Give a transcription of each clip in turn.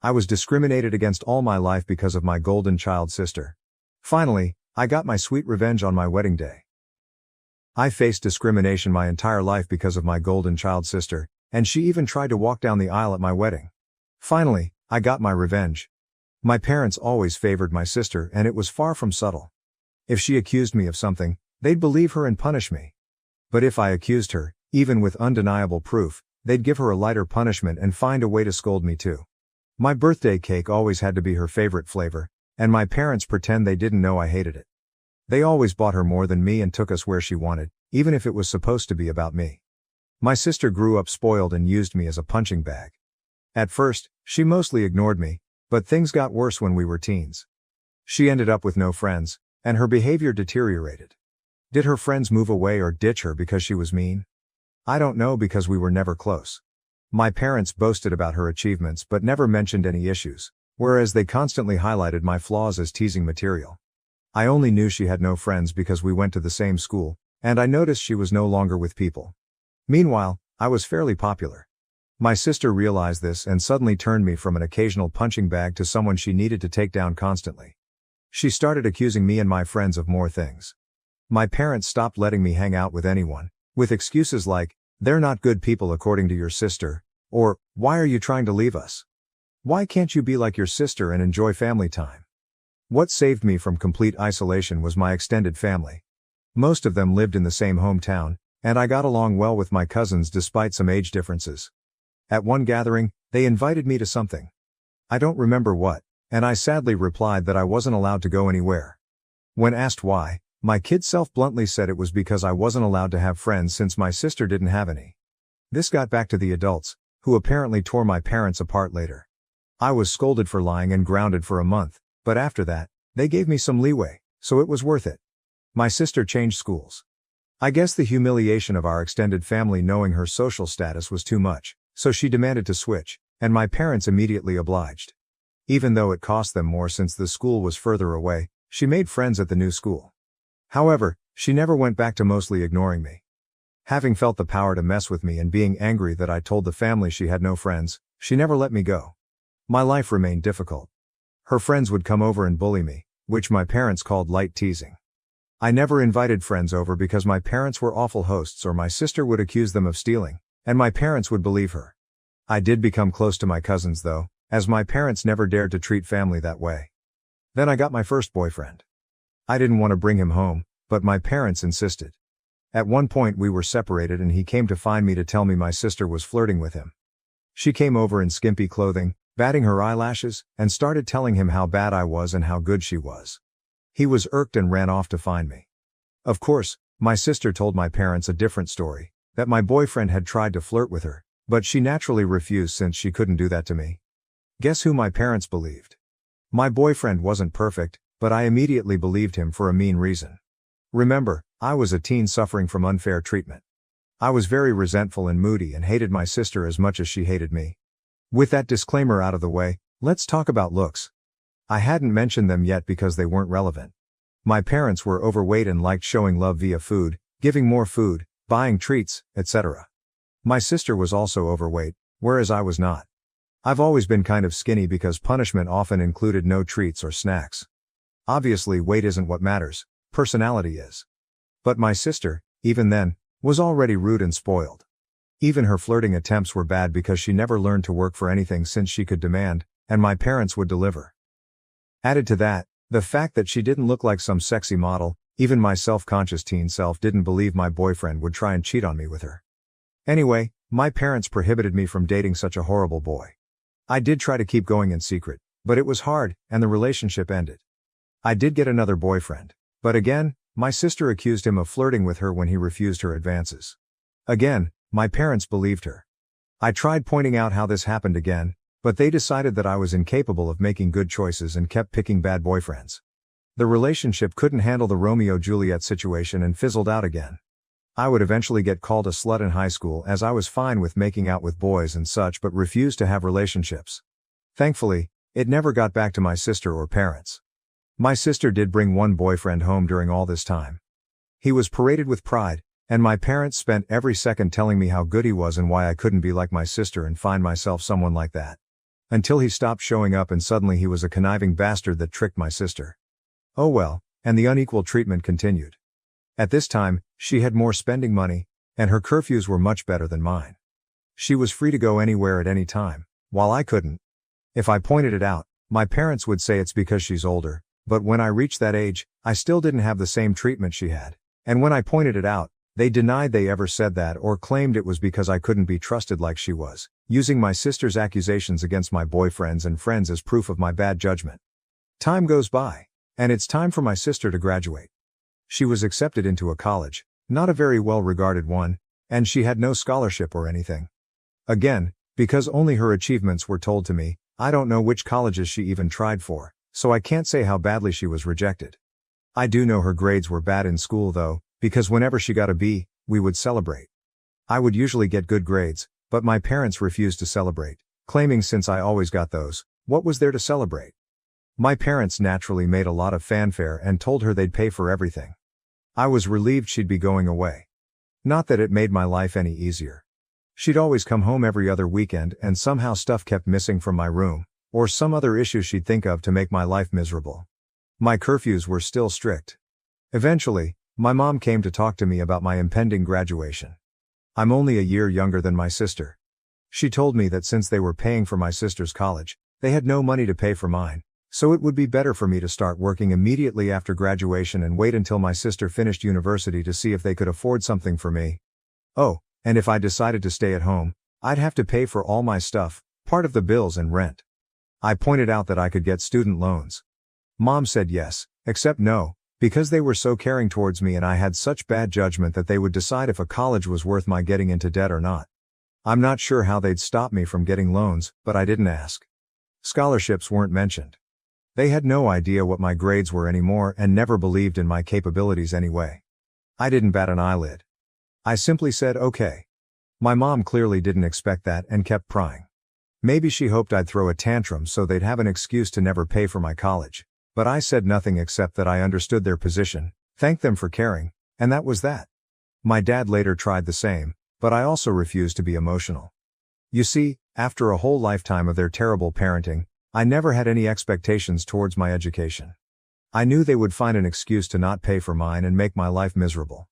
I was discriminated against all my life because of my golden child sister. Finally, I got my sweet revenge on my wedding day. I faced discrimination my entire life because of my golden child sister, and she even tried to walk down the aisle at my wedding. Finally, I got my revenge. My parents always favored my sister, and it was far from subtle. If she accused me of something, they'd believe her and punish me. But if I accused her, even with undeniable proof, they'd give her a lighter punishment and find a way to scold me too. My birthday cake always had to be her favorite flavor, and my parents pretend they didn't know I hated it. They always bought her more than me and took us where she wanted, even if it was supposed to be about me. My sister grew up spoiled and used me as a punching bag. At first, she mostly ignored me, but things got worse when we were teens. She ended up with no friends, and her behavior deteriorated. Did her friends move away or ditch her because she was mean? I don't know, because we were never close. My parents boasted about her achievements but never mentioned any issues, whereas they constantly highlighted my flaws as teasing material. I only knew she had no friends because we went to the same school, and I noticed she was no longer with people. Meanwhile, I was fairly popular. My sister realized this and suddenly turned me from an occasional punching bag to someone she needed to take down constantly. She started accusing me and my friends of more things. My parents stopped letting me hang out with anyone, with excuses like, "They're not good people according to your sister," or, "Why are you trying to leave us? Why can't you be like your sister and enjoy family time?" What saved me from complete isolation was my extended family. Most of them lived in the same hometown, and I got along well with my cousins despite some age differences. At one gathering, they invited me to something. I don't remember what, and I sadly replied that I wasn't allowed to go anywhere. When asked why, my kid self bluntly said it was because I wasn't allowed to have friends since my sister didn't have any. This got back to the adults, who apparently tore my parents apart later. I was scolded for lying and grounded for a month, but after that, they gave me some leeway, so it was worth it. My sister changed schools. I guess the humiliation of our extended family knowing her social status was too much, so she demanded to switch, and my parents immediately obliged. Even though it cost them more since the school was further away, she made friends at the new school. However, she never went back to mostly ignoring me. Having felt the power to mess with me and being angry that I told the family she had no friends, she never let me go. My life remained difficult. Her friends would come over and bully me, which my parents called light teasing. I never invited friends over because my parents were awful hosts, or my sister would accuse them of stealing, and my parents would believe her. I did become close to my cousins though, as my parents never dared to treat family that way. Then I got my first boyfriend. I didn't want to bring him home, but my parents insisted. At one point we were separated and he came to find me to tell me my sister was flirting with him. She came over in skimpy clothing, batting her eyelashes, and started telling him how bad I was and how good she was. He was irked and ran off to find me. Of course, my sister told my parents a different story, that my boyfriend had tried to flirt with her, but she naturally refused since she couldn't do that to me. Guess who my parents believed? My boyfriend wasn't perfect, but I immediately believed him for a mean reason. Remember, I was a teen suffering from unfair treatment. I was very resentful and moody and hated my sister as much as she hated me. With that disclaimer out of the way, let's talk about looks. I hadn't mentioned them yet because they weren't relevant. My parents were overweight and liked showing love via food, giving more food, buying treats, etc. My sister was also overweight, whereas I was not. I've always been kind of skinny because punishment often included no treats or snacks. Obviously, weight isn't what matters, personality is. But my sister, even then, was already rude and spoiled. Even her flirting attempts were bad because she never learned to work for anything since she could demand, and my parents would deliver. Added to that, the fact that she didn't look like some sexy model, even my self-conscious teen self didn't believe my boyfriend would try and cheat on me with her. Anyway, my parents prohibited me from dating such a horrible boy. I did try to keep going in secret, but it was hard, and the relationship ended. I did get another boyfriend, but again, my sister accused him of flirting with her when he refused her advances. Again, my parents believed her. I tried pointing out how this happened again, but they decided that I was incapable of making good choices and kept picking bad boyfriends. The relationship couldn't handle the Romeo-Juliet situation and fizzled out again. I would eventually get called a slut in high school as I was fine with making out with boys and such but refused to have relationships. Thankfully, it never got back to my sister or parents. My sister did bring one boyfriend home during all this time. He was paraded with pride, and my parents spent every second telling me how good he was and why I couldn't be like my sister and find myself someone like that. Until he stopped showing up and suddenly he was a conniving bastard that tricked my sister. Oh well, and the unequal treatment continued. At this time, she had more spending money, and her curfews were much better than mine. She was free to go anywhere at any time, while I couldn't. If I pointed it out, my parents would say it's because she's older, but when I reached that age, I still didn't have the same treatment she had. And when I pointed it out, they denied they ever said that or claimed it was because I couldn't be trusted like she was, using my sister's accusations against my boyfriends and friends as proof of my bad judgment. Time goes by, and it's time for my sister to graduate. She was accepted into a college, not a very well-regarded one, and she had no scholarship or anything. Again, because only her achievements were told to me, I don't know which colleges she even tried for, so I can't say how badly she was rejected. I do know her grades were bad in school though, because whenever she got a B, we would celebrate. I would usually get good grades, but my parents refused to celebrate, claiming since I always got those, what was there to celebrate? My parents naturally made a lot of fanfare and told her they'd pay for everything. I was relieved she'd be going away. Not that it made my life any easier. She'd always come home every other weekend and somehow stuff kept missing from my room, or some other issue she'd think of to make my life miserable. My curfews were still strict. Eventually, my mom came to talk to me about my impending graduation. I'm only a year younger than my sister. She told me that since they were paying for my sister's college, they had no money to pay for mine, so it would be better for me to start working immediately after graduation and wait until my sister finished university to see if they could afford something for me. Oh, and if I decided to stay at home, I'd have to pay for all my stuff, part of the bills and rent. I pointed out that I could get student loans. Mom said yes, except no, because they were so caring towards me and I had such bad judgment that they would decide if a college was worth my getting into debt or not. I'm not sure how they'd stop me from getting loans, but I didn't ask. Scholarships weren't mentioned. They had no idea what my grades were anymore and never believed in my capabilities anyway. I didn't bat an eyelid. I simply said okay. My mom clearly didn't expect that and kept prying. Maybe she hoped I'd throw a tantrum so they'd have an excuse to never pay for my college, but I said nothing except that I understood their position, thanked them for caring, and that was that. My dad later tried the same, but I also refused to be emotional. You see, after a whole lifetime of their terrible parenting, I never had any expectations towards my education. I knew they would find an excuse to not pay for mine and make my life miserable.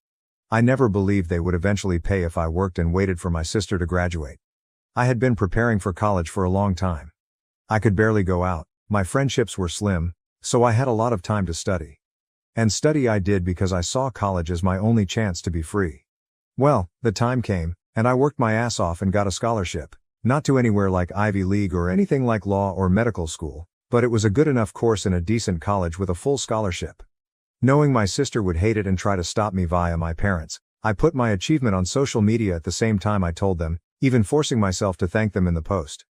I never believed they would eventually pay if I worked and waited for my sister to graduate. I had been preparing for college for a long time. I could barely go out, my friendships were slim, so I had a lot of time to study. And study I did because I saw college as my only chance to be free. Well, the time came, and I worked my ass off and got a scholarship, not to anywhere like Ivy League or anything like law or medical school, but it was a good enough course in a decent college with a full scholarship. Knowing my sister would hate it and try to stop me via my parents, I put my achievement on social media at the same time I told them, even forcing myself to thank them in the post.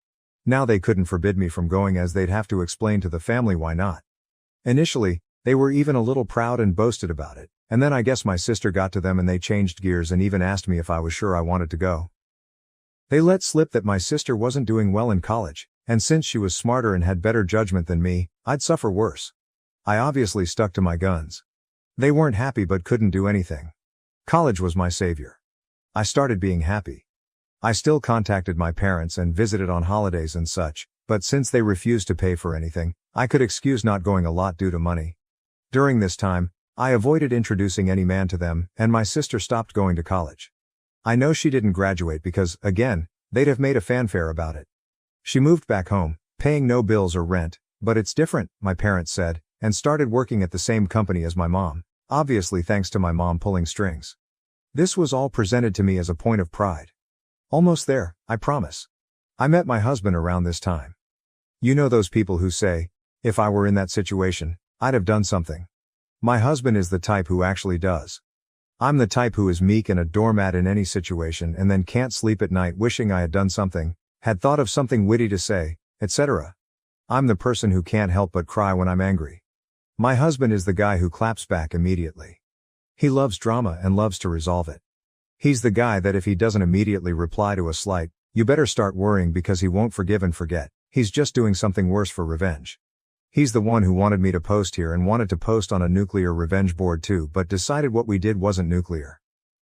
Now they couldn't forbid me from going as they'd have to explain to the family why not. Initially, they were even a little proud and boasted about it, and then I guess my sister got to them and they changed gears and even asked me if I was sure I wanted to go. They let slip that my sister wasn't doing well in college, and since she was smarter and had better judgment than me, I'd suffer worse. I obviously stuck to my guns. They weren't happy but couldn't do anything. College was my savior. I started being happy. I still contacted my parents and visited on holidays and such, but since they refused to pay for anything, I could excuse not going a lot due to money. During this time, I avoided introducing any man to them, and my sister stopped going to college. I know she didn't graduate because, again, they'd have made a fanfare about it. She moved back home, paying no bills or rent, but it's different, my parents said, and started working at the same company as my mom, obviously thanks to my mom pulling strings. This was all presented to me as a point of pride. Almost there, I promise. I met my husband around this time. You know those people who say, if I were in that situation, I'd have done something. My husband is the type who actually does. I'm the type who is meek and a doormat in any situation and then can't sleep at night wishing I had done something, had thought of something witty to say, etc. I'm the person who can't help but cry when I'm angry. My husband is the guy who claps back immediately. He loves drama and loves to resolve it. He's the guy that if he doesn't immediately reply to a slight, you better start worrying because he won't forgive and forget, he's just doing something worse for revenge. He's the one who wanted me to post here and wanted to post on a nuclear revenge board too but decided what we did wasn't nuclear.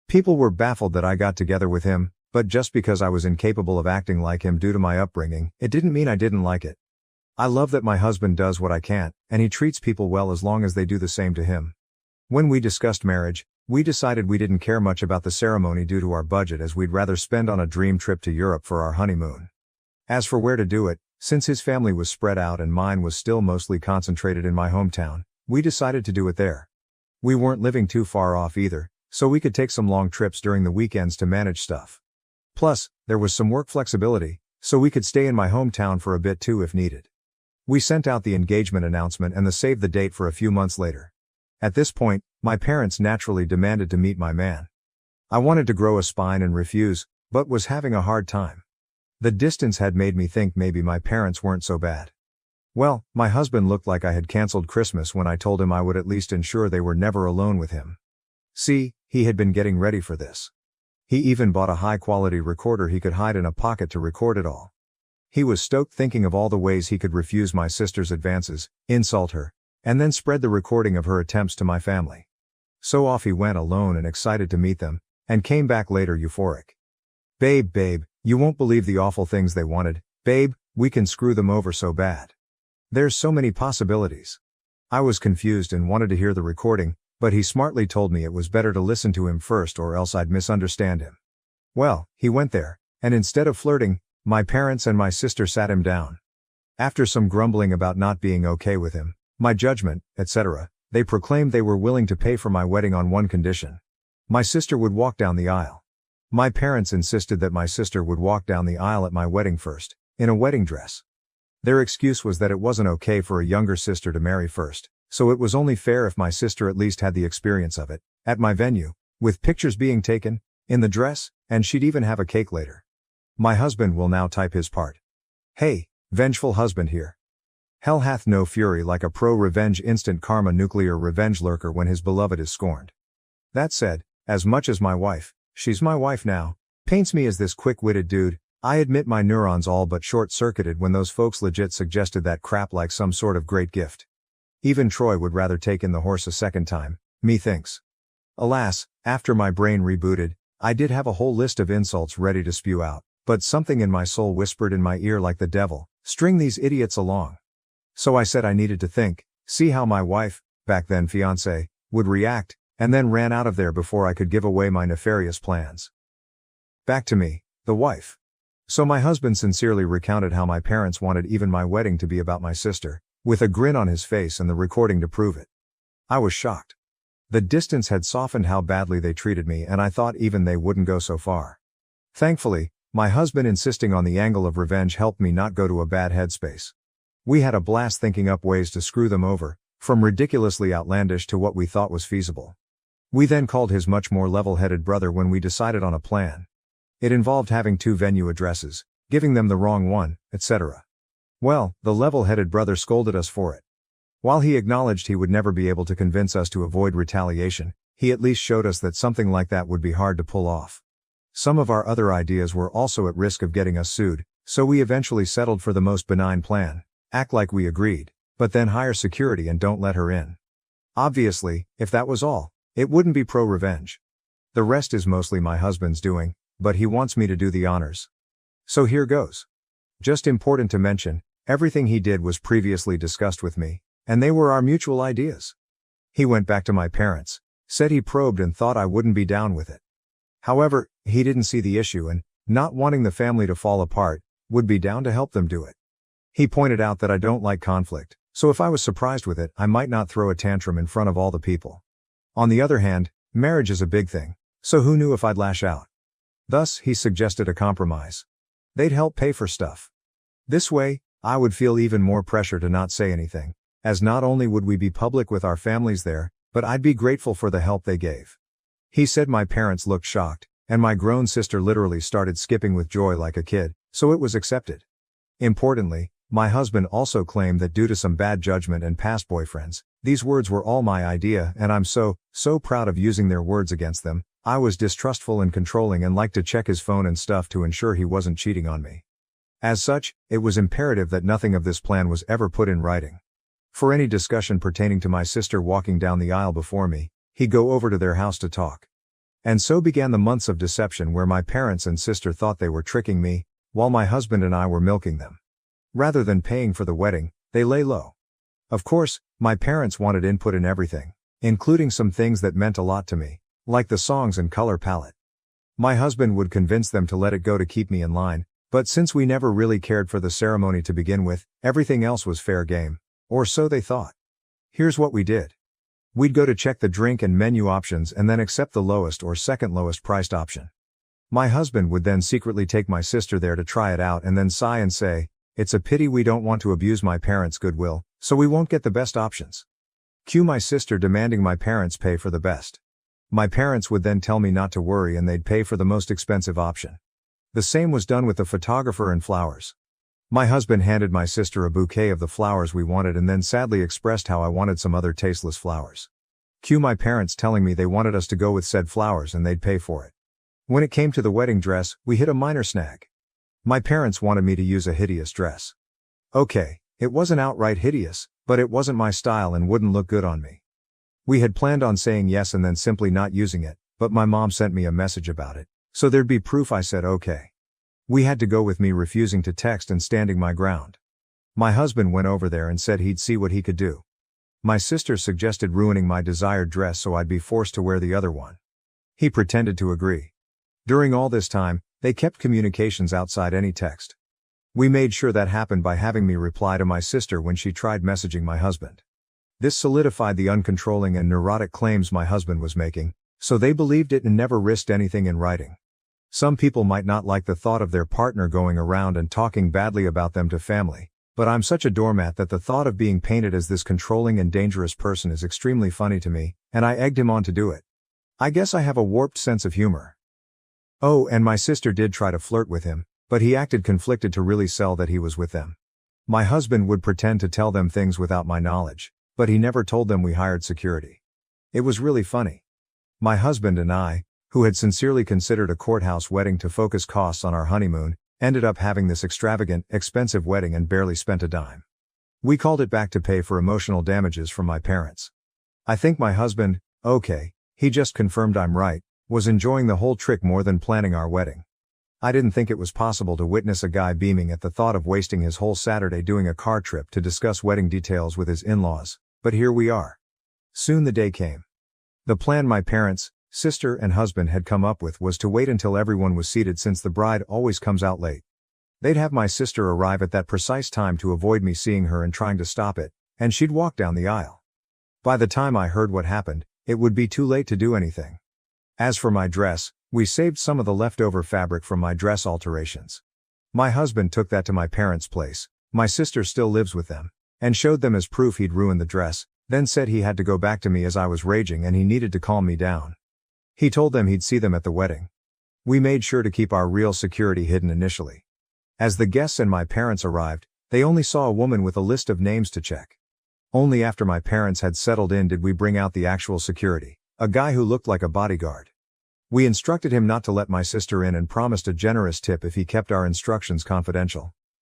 People were baffled that I got together with him, But just because I was incapable of acting like him due to my upbringing, it didn't mean I didn't like it. I love that my husband does what I can't, and he treats people well as long as they do the same to him. When we discussed marriage, we decided we didn't care much about the ceremony due to our budget, as we'd rather spend on a dream trip to Europe for our honeymoon. As for where to do it, since his family was spread out and mine was still mostly concentrated in my hometown, we decided to do it there. We weren't living too far off either, so we could take some long trips during the weekends to manage stuff. Plus, there was some work flexibility, so we could stay in my hometown for a bit too if needed. We sent out the engagement announcement and the save the date for a few months later. At this point, my parents naturally demanded to meet my man. I wanted to grow a spine and refuse, but was having a hard time. The distance had made me think maybe my parents weren't so bad. Well, my husband looked like I had canceled Christmas when I told him I would at least ensure they were never alone with him. See, he had been getting ready for this. He even bought a high-quality recorder he could hide in a pocket to record it all. He was stoked thinking of all the ways he could refuse my sister's advances, insult her, and then spread the recording of her attempts to my family. So off he went alone and excited to meet them, and came back later euphoric. Babe, you won't believe the awful things they wanted. Babe, we can screw them over so bad. There's so many possibilities. I was confused and wanted to hear the recording, but he smartly told me it was better to listen to him first or else I'd misunderstand him. Well, he went there, and instead of flirting, my parents and my sister sat him down. After some grumbling about not being okay with him, my judgment, etc., they proclaimed they were willing to pay for my wedding on one condition. My sister would walk down the aisle. My parents insisted that my sister would walk down the aisle at my wedding first, in a wedding dress. Their excuse was that it wasn't okay for a younger sister to marry first, so it was only fair if my sister at least had the experience of it, at my venue, with pictures being taken, in the dress, and she'd even have a cake later. My husband will now type his part. Hey, vengeful husband here. Hell hath no fury like a pro-revenge instant karma nuclear revenge lurker when his beloved is scorned. That said, as much as my wife, she's my wife now, paints me as this quick-witted dude, I admit my neurons all but short-circuited when those folks legit suggested that crap like some sort of great gift. Even Troy would rather take in the horse a second time, methinks. Alas, after my brain rebooted, I did have a whole list of insults ready to spew out, but something in my soul whispered in my ear like the devil, string these idiots along. So I said I needed to think, see how my wife, back then fiancée, would react, and then ran out of there before I could give away my nefarious plans. Back to me, the wife. So my husband sincerely recounted how my parents wanted even my wedding to be about my sister, with a grin on his face and the recording to prove it. I was shocked. The distance had softened how badly they treated me, and I thought even they wouldn't go so far. Thankfully, my husband insisting on the angle of revenge helped me not go to a bad headspace. We had a blast thinking up ways to screw them over, from ridiculously outlandish to what we thought was feasible. We then called his much more level-headed brother when we decided on a plan. It involved having 2 venue addresses, giving them the wrong one, etc. Well, the level-headed brother scolded us for it. While he acknowledged he would never be able to convince us to avoid retaliation, he at least showed us that something like that would be hard to pull off. Some of our other ideas were also at risk of getting us sued, so we eventually settled for the most benign plan: act like we agreed, but then hire security and don't let her in. Obviously, if that was all, it wouldn't be pro-revenge. The rest is mostly my husband's doing, but he wants me to do the honors. So here goes. Just important to mention, everything he did was previously discussed with me, and they were our mutual ideas. He went back to my parents, said he probed and thought I wouldn't be down with it. However, he didn't see the issue and, not wanting the family to fall apart, would be down to help them do it. He pointed out that I don't like conflict, so if I was surprised with it, I might not throw a tantrum in front of all the people. On the other hand, marriage is a big thing, so who knew if I'd lash out? Thus, he suggested a compromise. They'd help pay for stuff. This way, I would feel even more pressure to not say anything, as not only would we be public with our families there, but I'd be grateful for the help they gave. He said my parents looked shocked, and my grown sister literally started skipping with joy like a kid, so it was accepted. Importantly, my husband also claimed that due to some bad judgment and past boyfriends, these words were all my idea, and I'm so proud of using their words against them. I was distrustful and controlling and liked to check his phone and stuff to ensure he wasn't cheating on me. As such, it was imperative that nothing of this plan was ever put in writing. For any discussion pertaining to my sister walking down the aisle before me, he'd go over to their house to talk. And so began the months of deception where my parents and sister thought they were tricking me, while my husband and I were milking them. Rather than paying for the wedding, they lay low. Of course, my parents wanted input in everything, including some things that meant a lot to me, like the songs and color palette. My husband would convince them to let it go to keep me in line, but since we never really cared for the ceremony to begin with, everything else was fair game. Or so they thought. Here's what we did. We'd go to check the drink and menu options and then accept the lowest or second lowest priced option. My husband would then secretly take my sister there to try it out and then sigh and say, "It's a pity we don't want to abuse my parents' goodwill, so we won't get the best options." Cue my sister demanding my parents pay for the best. My parents would then tell me not to worry and they'd pay for the most expensive option. The same was done with the photographer and flowers. My husband handed my sister a bouquet of the flowers we wanted and then sadly expressed how I wanted some other tasteless flowers. Cue my parents telling me they wanted us to go with said flowers and they'd pay for it. When it came to the wedding dress, we hit a minor snag. My parents wanted me to use a hideous dress. Okay, it wasn't outright hideous, but it wasn't my style and wouldn't look good on me. We had planned on saying yes and then simply not using it, but my mom sent me a message about it, so there'd be proof I said okay. We had to go with me refusing to text and standing my ground. My husband went over there and said he'd see what he could do. My sister suggested ruining my desired dress so I'd be forced to wear the other one. He pretended to agree. During all this time, they kept communications outside any text. We made sure that happened by having me reply to my sister when she tried messaging my husband. This solidified the uncontrolling and neurotic claims my husband was making, so they believed it and never risked anything in writing. Some people might not like the thought of their partner going around and talking badly about them to family, but I'm such a doormat that the thought of being painted as this controlling and dangerous person is extremely funny to me, and I egged him on to do it. I guess I have a warped sense of humor. Oh, and my sister did try to flirt with him, but he acted conflicted to really sell that he was with them. My husband would pretend to tell them things without my knowledge, but he never told them we hired security. It was really funny. My husband and I, who had sincerely considered a courthouse wedding to focus costs on our honeymoon, ended up having this extravagant, expensive wedding and barely spent a dime. We called it back to pay for emotional damages from my parents. I think my husband, okay, he just confirmed I'm right, was enjoying the whole trick more than planning our wedding. I didn't think it was possible to witness a guy beaming at the thought of wasting his whole Saturday doing a car trip to discuss wedding details with his in-laws, but here we are. Soon the day came. The plan my parents, sister and husband had come up with was to wait until everyone was seated since the bride always comes out late. They'd have my sister arrive at that precise time to avoid me seeing her and trying to stop it, and she'd walk down the aisle. By the time I heard what happened, it would be too late to do anything. As for my dress, we saved some of the leftover fabric from my dress alterations. My husband took that to my parents' place, my sister still lives with them, and showed them as proof he'd ruined the dress, then said he had to go back to me as I was raging and he needed to calm me down. He told them he'd see them at the wedding. We made sure to keep our real security hidden initially. As the guests and my parents arrived, they only saw a woman with a list of names to check. Only after my parents had settled in did we bring out the actual security, a guy who looked like a bodyguard. We instructed him not to let my sister in and promised a generous tip if he kept our instructions confidential.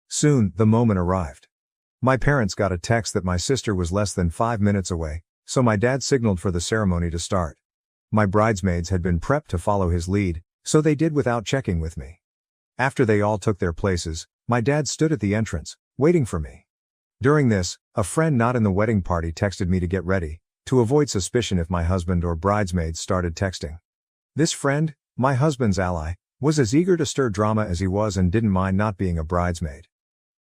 Soon, the moment arrived. My parents got a text that my sister was less than 5 minutes away, so my dad signaled for the ceremony to start. My bridesmaids had been prepped to follow his lead, so they did without checking with me. After they all took their places, my dad stood at the entrance, waiting for me. During this, a friend not in the wedding party texted me to get ready, to avoid suspicion if my husband or bridesmaids started texting. This friend, my husband's ally, was as eager to stir drama as he was and didn't mind not being a bridesmaid.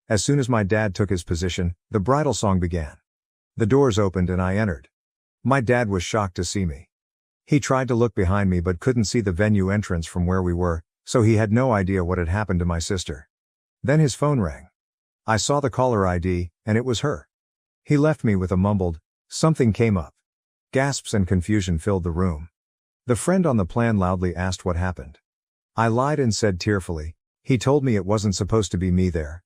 As soon as my dad took his position, the bridal song began. The doors opened and I entered. My dad was shocked to see me. He tried to look behind me but couldn't see the venue entrance from where we were, so he had no idea what had happened to my sister. Then his phone rang. I saw the caller ID, and it was her. He left me with a mumbled, "Something came up." Gasps and confusion filled the room. The friend on the plan loudly asked what happened. I lied and said tearfully, "He told me it wasn't supposed to be me there."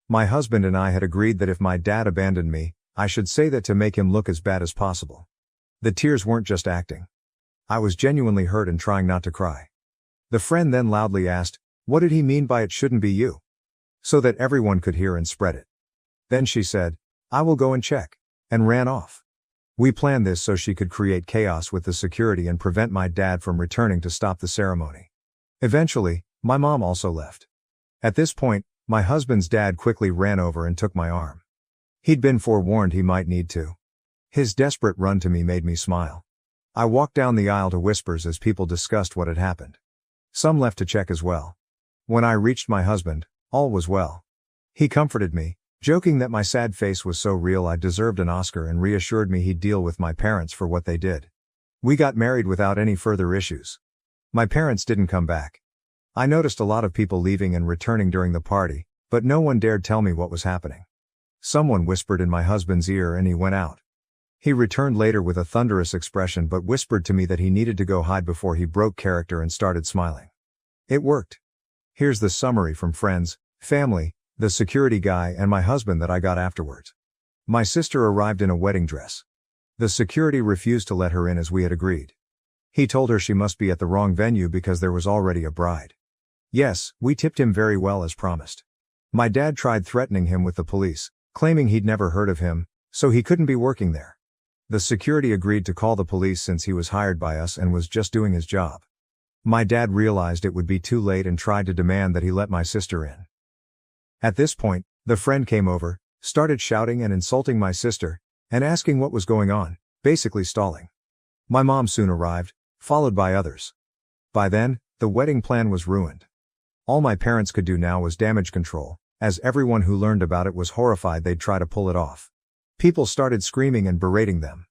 My husband and I had agreed that if my dad abandoned me, I should say that to make him look as bad as possible. The tears weren't just acting. I was genuinely hurt and trying not to cry. The friend then loudly asked, "What did he mean by it shouldn't be you?" So that everyone could hear and spread it. Then she said, "I will go and check," and ran off. We planned this so she could create chaos with the security and prevent my dad from returning to stop the ceremony. Eventually, my mom also left. At this point, my husband's dad quickly ran over and took my arm. He'd been forewarned he might need to. His desperate run to me made me smile. I walked down the aisle to whispers as people discussed what had happened. Some left to check as well. When I reached my husband, all was well. He comforted me, joking that my sad face was so real I deserved an Oscar, and reassured me he'd deal with my parents for what they did. We got married without any further issues. My parents didn't come back. I noticed a lot of people leaving and returning during the party, but no one dared tell me what was happening. Someone whispered in my husband's ear and he went out. He returned later with a thunderous expression but whispered to me that he needed to go hide before he broke character and started smiling. It worked. Here's the summary from friends, family, the security guy and my husband that I got afterwards. My sister arrived in a wedding dress. The security refused to let her in as we had agreed. He told her she must be at the wrong venue because there was already a bride. Yes, we tipped him very well as promised. My dad tried threatening him with the police, claiming he'd never heard of him, so he couldn't be working there. The security agreed to call the police since he was hired by us and was just doing his job. My dad realized it would be too late and tried to demand that he let my sister in. At this point, the friend came over, started shouting and insulting my sister, and asking what was going on, basically stalling. My mom soon arrived, followed by others. By then, the wedding plan was ruined. All my parents could do now was damage control, as everyone who learned about it was horrified they'd try to pull it off. People started screaming and berating them.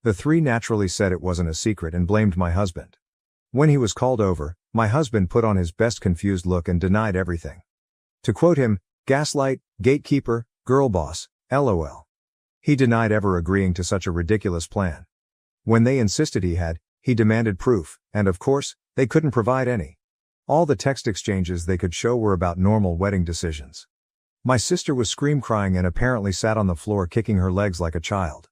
The three naturally said it wasn't a secret and blamed my husband. When he was called over, my husband put on his best confused look and denied everything. To quote him, "Gaslight, gatekeeper, girl boss, LOL." He denied ever agreeing to such a ridiculous plan. When they insisted he demanded proof, and of course, they couldn't provide any. All the text exchanges they could show were about normal wedding decisions. My sister was scream-crying and apparently sat on the floor kicking her legs like a child.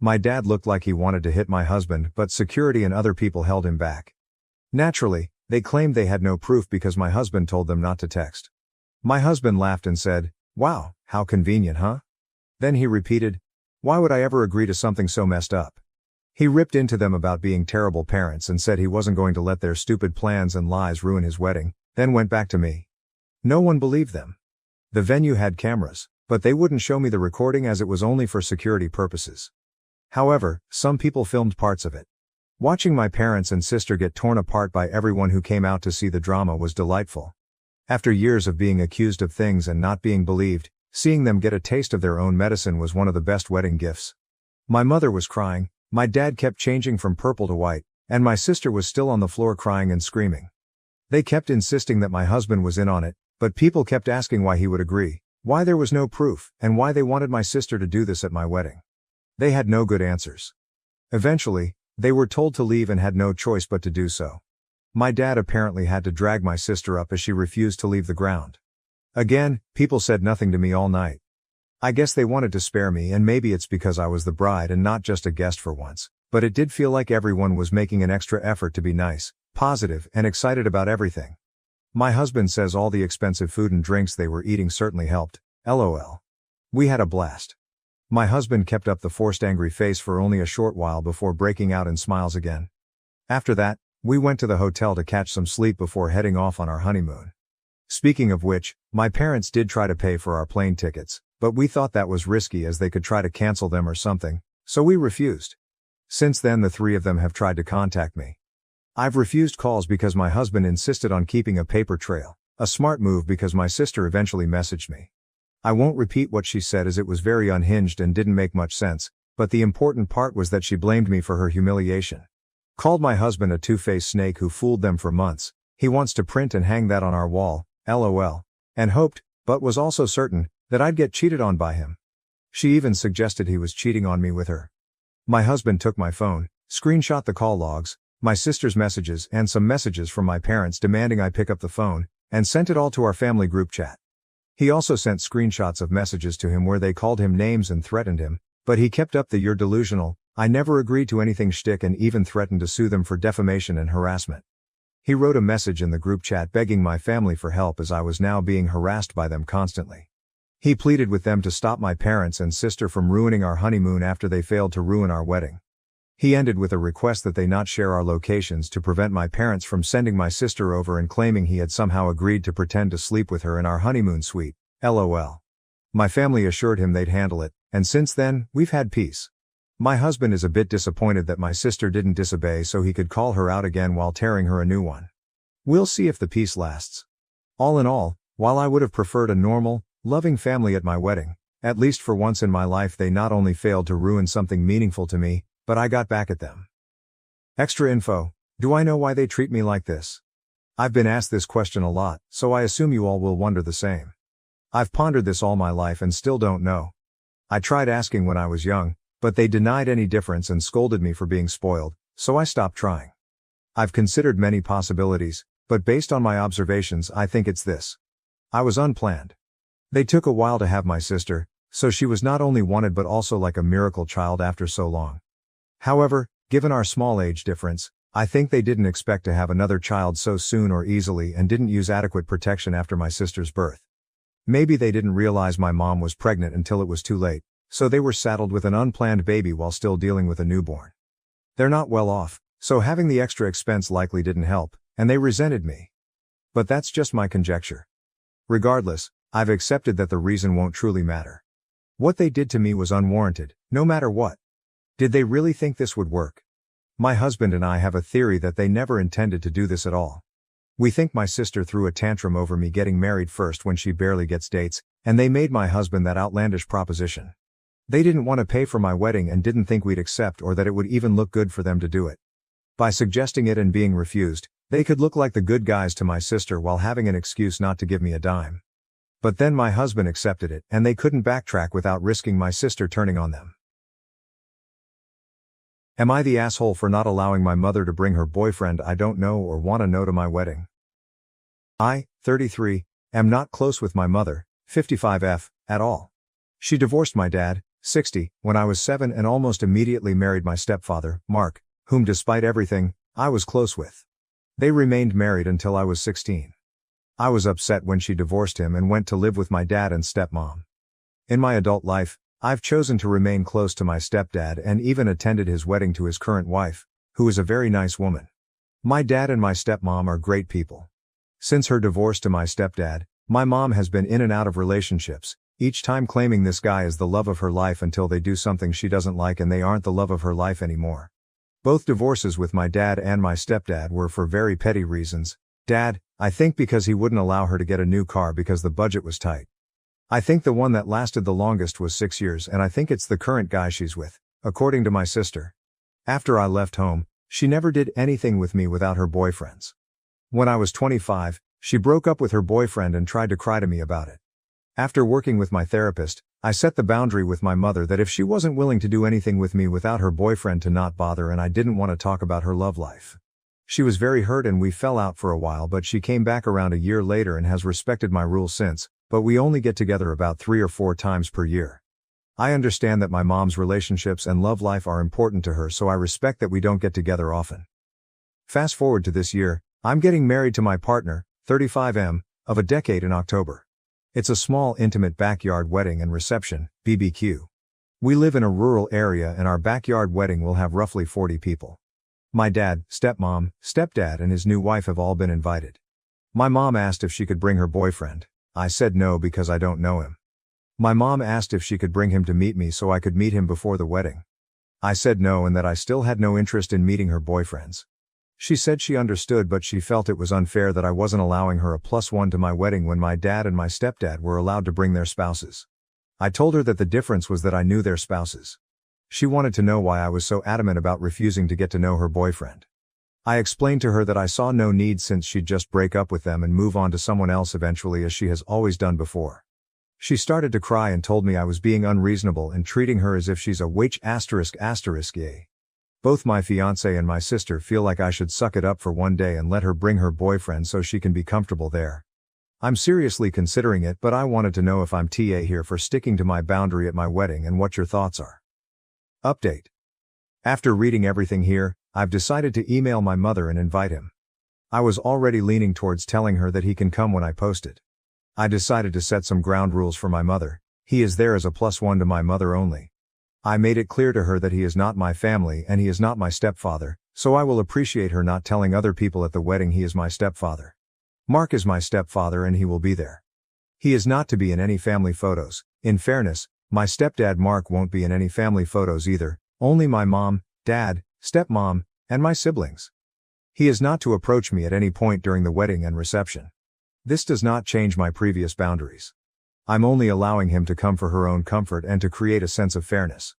My dad looked like he wanted to hit my husband, but security and other people held him back. Naturally, they claimed they had no proof because my husband told them not to text. My husband laughed and said, "Wow, how convenient, huh?" Then he repeated, "Why would I ever agree to something so messed up?" He ripped into them about being terrible parents and said he wasn't going to let their stupid plans and lies ruin his wedding, then went back to me. No one believed them. The venue had cameras, but they wouldn't show me the recording as it was only for security purposes. However, some people filmed parts of it. Watching my parents and sister get torn apart by everyone who came out to see the drama was delightful. After years of being accused of things and not being believed, seeing them get a taste of their own medicine was one of the best wedding gifts. My mother was crying, my dad kept changing from purple to white, and my sister was still on the floor crying and screaming. They kept insisting that my husband was in on it, but people kept asking why he would agree, why there was no proof, and why they wanted my sister to do this at my wedding. They had no good answers. Eventually, they were told to leave and had no choice but to do so. My dad apparently had to drag my sister up as she refused to leave the ground. Again, people said nothing to me all night. I guess they wanted to spare me, and maybe it's because I was the bride and not just a guest for once, but it did feel like everyone was making an extra effort to be nice, positive, and excited about everything. My husband says all the expensive food and drinks they were eating certainly helped, LOL. We had a blast. My husband kept up the forced angry face for only a short while before breaking out in smiles again. After that, we went to the hotel to catch some sleep before heading off on our honeymoon. Speaking of which, my parents did try to pay for our plane tickets, but we thought that was risky as they could try to cancel them or something, so we refused. Since then the three of them have tried to contact me. I've refused calls because my husband insisted on keeping a paper trail, a smart move because my sister eventually messaged me. I won't repeat what she said as it was very unhinged and didn't make much sense, but the important part was that she blamed me for her humiliation. Called my husband a two-faced snake who fooled them for months. He wants to print and hang that on our wall, LOL, and hoped, but was also certain, that I'd get cheated on by him. She even suggested he was cheating on me with her. My husband took my phone, screenshot the call logs, my sister's messages and some messages from my parents demanding I pick up the phone, and sent it all to our family group chat. He also sent screenshots of messages to him where they called him names and threatened him, but he kept up the "you're delusional, I never agreed to anything" shtick and even threatened to sue them for defamation and harassment. He wrote a message in the group chat begging my family for help as I was now being harassed by them constantly. He pleaded with them to stop my parents and sister from ruining our honeymoon after they failed to ruin our wedding. He ended with a request that they not share our locations to prevent my parents from sending my sister over and claiming he had somehow agreed to pretend to sleep with her in our honeymoon suite. LOL. My family assured him they'd handle it, and since then, we've had peace. My husband is a bit disappointed that my sister didn't disobey so he could call her out again while tearing her a new one. We'll see if the peace lasts. All in all, while I would have preferred a normal, loving family at my wedding, at least for once in my life they not only failed to ruin something meaningful to me, but I got back at them. Extra info: do I know why they treat me like this? I've been asked this question a lot, so I assume you all will wonder the same. I've pondered this all my life and still don't know. I tried asking when I was young, but they denied any difference and scolded me for being spoiled, so I stopped trying. I've considered many possibilities, but based on my observations I think it's this. I was unplanned. They took a while to have my sister, so she was not only wanted but also like a miracle child after so long. However, given our small age difference, I think they didn't expect to have another child so soon or easily and didn't use adequate protection after my sister's birth. Maybe they didn't realize my mom was pregnant until it was too late, so they were saddled with an unplanned baby while still dealing with a newborn. They're not well off, so having the extra expense likely didn't help, and they resented me. But that's just my conjecture. Regardless, I've accepted that the reason won't truly matter. What they did to me was unwarranted, no matter what. Did they really think this would work? My husband and I have a theory that they never intended to do this at all. We think my sister threw a tantrum over me getting married first when she barely gets dates, and they made my husband that outlandish proposition. They didn't want to pay for my wedding and didn't think we'd accept or that it would even look good for them to do it. By suggesting it and being refused, they could look like the good guys to my sister while having an excuse not to give me a dime. But then my husband accepted it and they couldn't backtrack without risking my sister turning on them. Am I the asshole for not allowing my mother to bring her boyfriend I don't know or want to know to my wedding? I, 33, am not close with my mother, 55F, at all. She divorced my dad, 60, when I was 7 and almost immediately married my stepfather, Mark, whom despite everything, I was close with. They remained married until I was 16. I was upset when she divorced him and went to live with my dad and stepmom. In my adult life, I've chosen to remain close to my stepdad and even attended his wedding to his current wife, who is a very nice woman. My dad and my stepmom are great people. Since her divorce to my stepdad, my mom has been in and out of relationships, each time claiming this guy is the love of her life until they do something she doesn't like and they aren't the love of her life anymore. Both divorces with my dad and my stepdad were for very petty reasons. Dad, I think because he wouldn't allow her to get a new car because the budget was tight. I think the one that lasted the longest was 6 years and I think it's the current guy she's with, according to my sister. After I left home, she never did anything with me without her boyfriends. When I was 25, she broke up with her boyfriend and tried to cry to me about it. After working with my therapist, I set the boundary with my mother that if she wasn't willing to do anything with me without her boyfriend to not bother and I didn't want to talk about her love life. She was very hurt and we fell out for a while but she came back around a year later and has respected my rules since, but we only get together about 3 or 4 times per year. I understand that my mom's relationships and love life are important to her so I respect that we don't get together often. Fast forward to this year, I'm getting married to my partner, 35M, of a decade in October. It's a small intimate backyard wedding and reception, BBQ. We live in a rural area and our backyard wedding will have roughly 40 people. My dad, stepmom, stepdad and his new wife have all been invited. My mom asked if she could bring her boyfriend. I said no because I don't know him. My mom asked if she could bring him to meet me so I could meet him before the wedding. I said no and that I still had no interest in meeting her boyfriends. She said she understood but she felt it was unfair that I wasn't allowing her a +1 to my wedding when my dad and my stepdad were allowed to bring their spouses. I told her that the difference was that I knew their spouses. She wanted to know why I was so adamant about refusing to get to know her boyfriend. I explained to her that I saw no need since she'd just break up with them and move on to someone else eventually as she has always done before. She started to cry and told me I was being unreasonable and treating her as if she's a witch ****. Both my fiancé and my sister feel like I should suck it up for one day and let her bring her boyfriend so she can be comfortable there. I'm seriously considering it but I wanted to know if I'm TA here for sticking to my boundary at my wedding and what your thoughts are. Update. After reading everything here, I've decided to email my mother and invite him. I was already leaning towards telling her that he can come when I post it. I decided to set some ground rules for my mother. He is there as a +1 to my mother only. I made it clear to her that he is not my family and he is not my stepfather, so I will appreciate her not telling other people at the wedding he is my stepfather. Mark is my stepfather and he will be there. He is not to be in any family photos. In fairness, my stepdad Mark won't be in any family photos either, only my mom, dad, stepmom, and my siblings. He is not to approach me at any point during the wedding and reception. This does not change my previous boundaries. I'm only allowing him to come for her own comfort and to create a sense of fairness.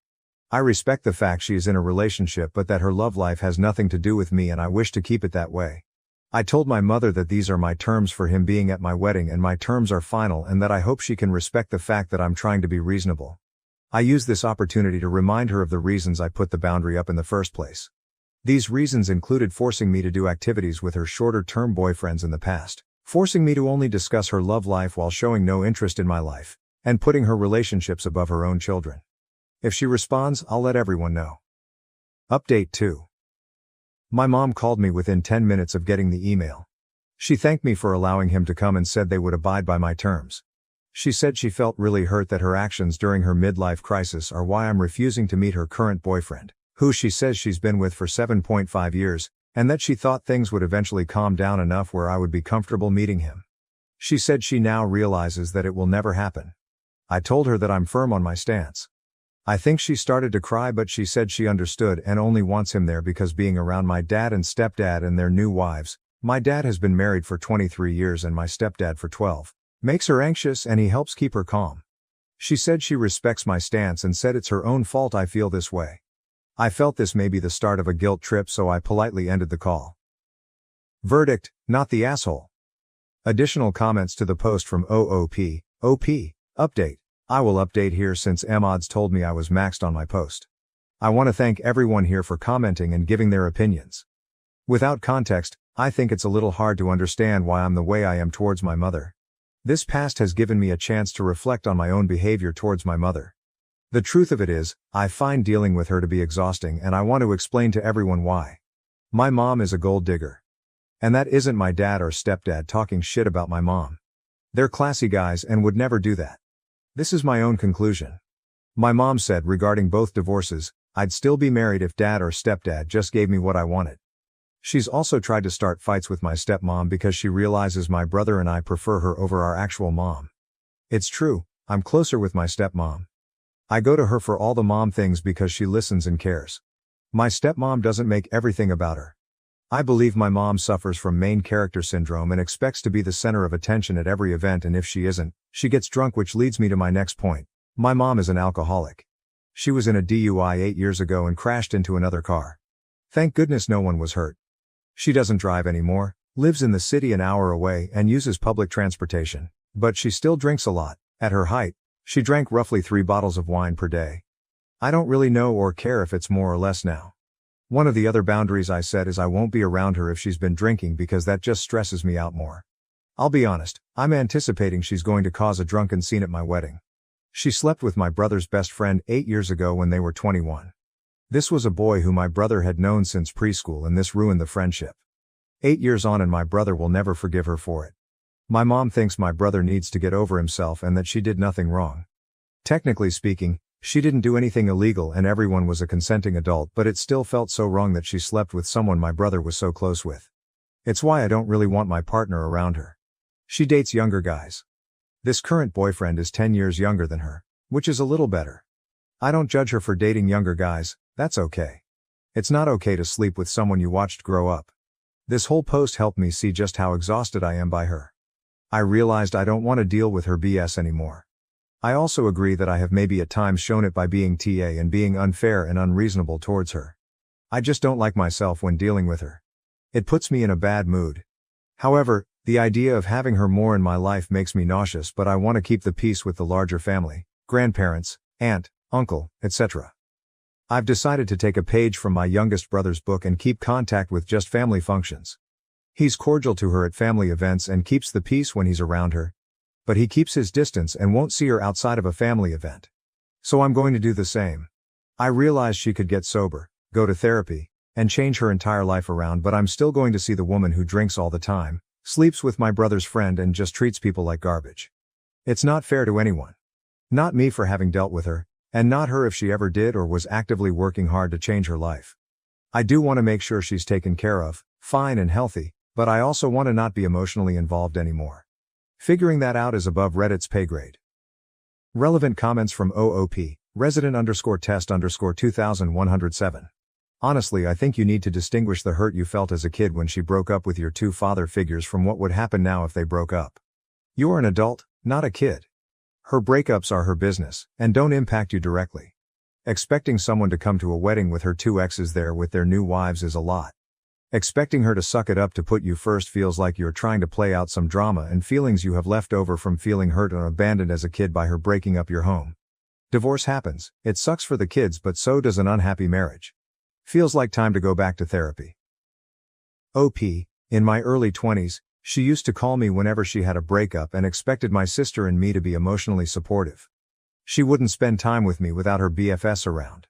I respect the fact she is in a relationship but that her love life has nothing to do with me and I wish to keep it that way. I told my mother that these are my terms for him being at my wedding and my terms are final and that I hope she can respect the fact that I'm trying to be reasonable. I use this opportunity to remind her of the reasons I put the boundary up in the first place. These reasons included forcing me to do activities with her shorter-term boyfriends in the past, forcing me to only discuss her love life while showing no interest in my life, and putting her relationships above her own children. If she responds, I'll let everyone know. Update 2. My mom called me within 10 minutes of getting the email. She thanked me for allowing him to come and said they would abide by my terms. She said she felt really hurt that her actions during her midlife crisis are why I'm refusing to meet her current boyfriend, who she says she's been with for 7.5 years, and that she thought things would eventually calm down enough where I would be comfortable meeting him. She said she now realizes that it will never happen. I told her that I'm firm on my stance. I think she started to cry but she said she understood and only wants him there because being around my dad and stepdad and their new wives, my dad has been married for 23 years and my stepdad for 12, makes her anxious and he helps keep her calm. She said she respects my stance and said it's her own fault I feel this way. I felt this may be the start of a guilt trip so I politely ended the call. Verdict, not the asshole. Additional comments to the post from OP, update. I will update here since Mods told me I was maxed on my post. I want to thank everyone here for commenting and giving their opinions. Without context, I think it's a little hard to understand why I'm the way I am towards my mother. This past has given me a chance to reflect on my own behavior towards my mother. The truth of it is, I find dealing with her to be exhausting and I want to explain to everyone why. My mom is a gold digger. And that isn't my dad or stepdad talking shit about my mom. They're classy guys and would never do that. This is my own conclusion. My mom said regarding both divorces, I'd still be married if dad or stepdad just gave me what I wanted. She's also tried to start fights with my stepmom because she realizes my brother and I prefer her over our actual mom. It's true, I'm closer with my stepmom. I go to her for all the mom things because she listens and cares. My stepmom doesn't make everything about her. I believe my mom suffers from main character syndrome and expects to be the center of attention at every event and if she isn't, she gets drunk, which leads me to my next point. My mom is an alcoholic. She was in a DUI 8 years ago and crashed into another car. Thank goodness no one was hurt. She doesn't drive anymore, lives in the city an hour away and uses public transportation, but she still drinks a lot. At her height, she drank roughly 3 bottles of wine per day. I don't really know or care if it's more or less now. One of the other boundaries I set is I won't be around her if she's been drinking because that just stresses me out more. I'll be honest, I'm anticipating she's going to cause a drunken scene at my wedding. She slept with my brother's best friend 8 years ago when they were 21. This was a boy who my brother had known since preschool and this ruined the friendship. 8 years on and my brother will never forgive her for it. My mom thinks my brother needs to get over himself and that she did nothing wrong. Technically speaking, she didn't do anything illegal and everyone was a consenting adult, but it still felt so wrong that she slept with someone my brother was so close with. It's why I don't really want my partner around her. She dates younger guys. This current boyfriend is 10 years younger than her, which is a little better. I don't judge her for dating younger guys, that's okay. It's not okay to sleep with someone you watched grow up. This whole post helped me see just how exhausted I am by her. I realized I don't want to deal with her BS anymore. I also agree that I have maybe at times shown it by being TA and being unfair and unreasonable towards her. I just don't like myself when dealing with her. It puts me in a bad mood. However, the idea of having her more in my life makes me nauseous, but I want to keep the peace with the larger family, grandparents, aunt, uncle, etc. I've decided to take a page from my youngest brother's book and keep contact with just family functions. He's cordial to her at family events and keeps the peace when he's around her. But he keeps his distance and won't see her outside of a family event. So I'm going to do the same. I realize she could get sober, go to therapy, and change her entire life around, but I'm still going to see the woman who drinks all the time, sleeps with my brother's friend and just treats people like garbage. It's not fair to anyone. Not me for having dealt with her, and not her if she ever did or was actively working hard to change her life. I do want to make sure she's taken care of, fine and healthy, but I also want to not be emotionally involved anymore. Figuring that out is above Reddit's pay grade. Relevant comments from OOP, resident_test_2107. Honestly, I think you need to distinguish the hurt you felt as a kid when she broke up with your two father figures from what would happen now if they broke up. You're an adult, not a kid. Her breakups are her business, and don't impact you directly. Expecting someone to come to a wedding with her two exes there with their new wives is a lot. Expecting her to suck it up to put you first feels like you're trying to play out some drama and feelings you have left over from feeling hurt and abandoned as a kid by her breaking up your home. Divorce happens, it sucks for the kids, but so does an unhappy marriage. Feels like time to go back to therapy. OP, in my early 20s, she used to call me whenever she had a breakup and expected my sister and me to be emotionally supportive. She wouldn't spend time with me without her BFS around.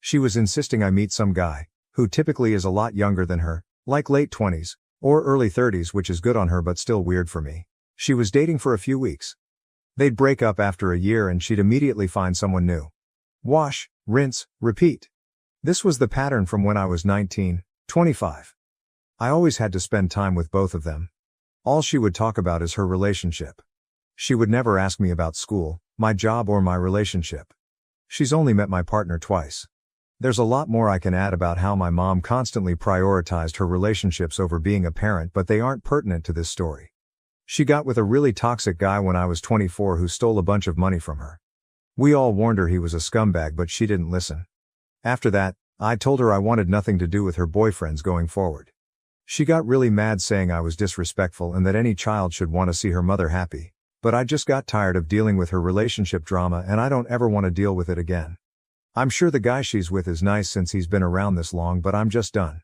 She was insisting I meet some guy, who typically is a lot younger than her, like late 20s, or early 30s, which is good on her but still weird for me. She was dating for a few weeks. They'd break up after a year and she'd immediately find someone new. Wash, rinse, repeat. This was the pattern from when I was 19, 25. I always had to spend time with both of them. All she would talk about is her relationship. She would never ask me about school, my job or my relationship. She's only met my partner twice. There's a lot more I can add about how my mom constantly prioritized her relationships over being a parent, but they aren't pertinent to this story. She got with a really toxic guy when I was 24 who stole a bunch of money from her. We all warned her he was a scumbag, but she didn't listen. After that, I told her I wanted nothing to do with her boyfriends going forward. She got really mad, saying I was disrespectful and that any child should want to see her mother happy, but I just got tired of dealing with her relationship drama and I don't ever want to deal with it again. I'm sure the guy she's with is nice since he's been around this long, but I'm just done.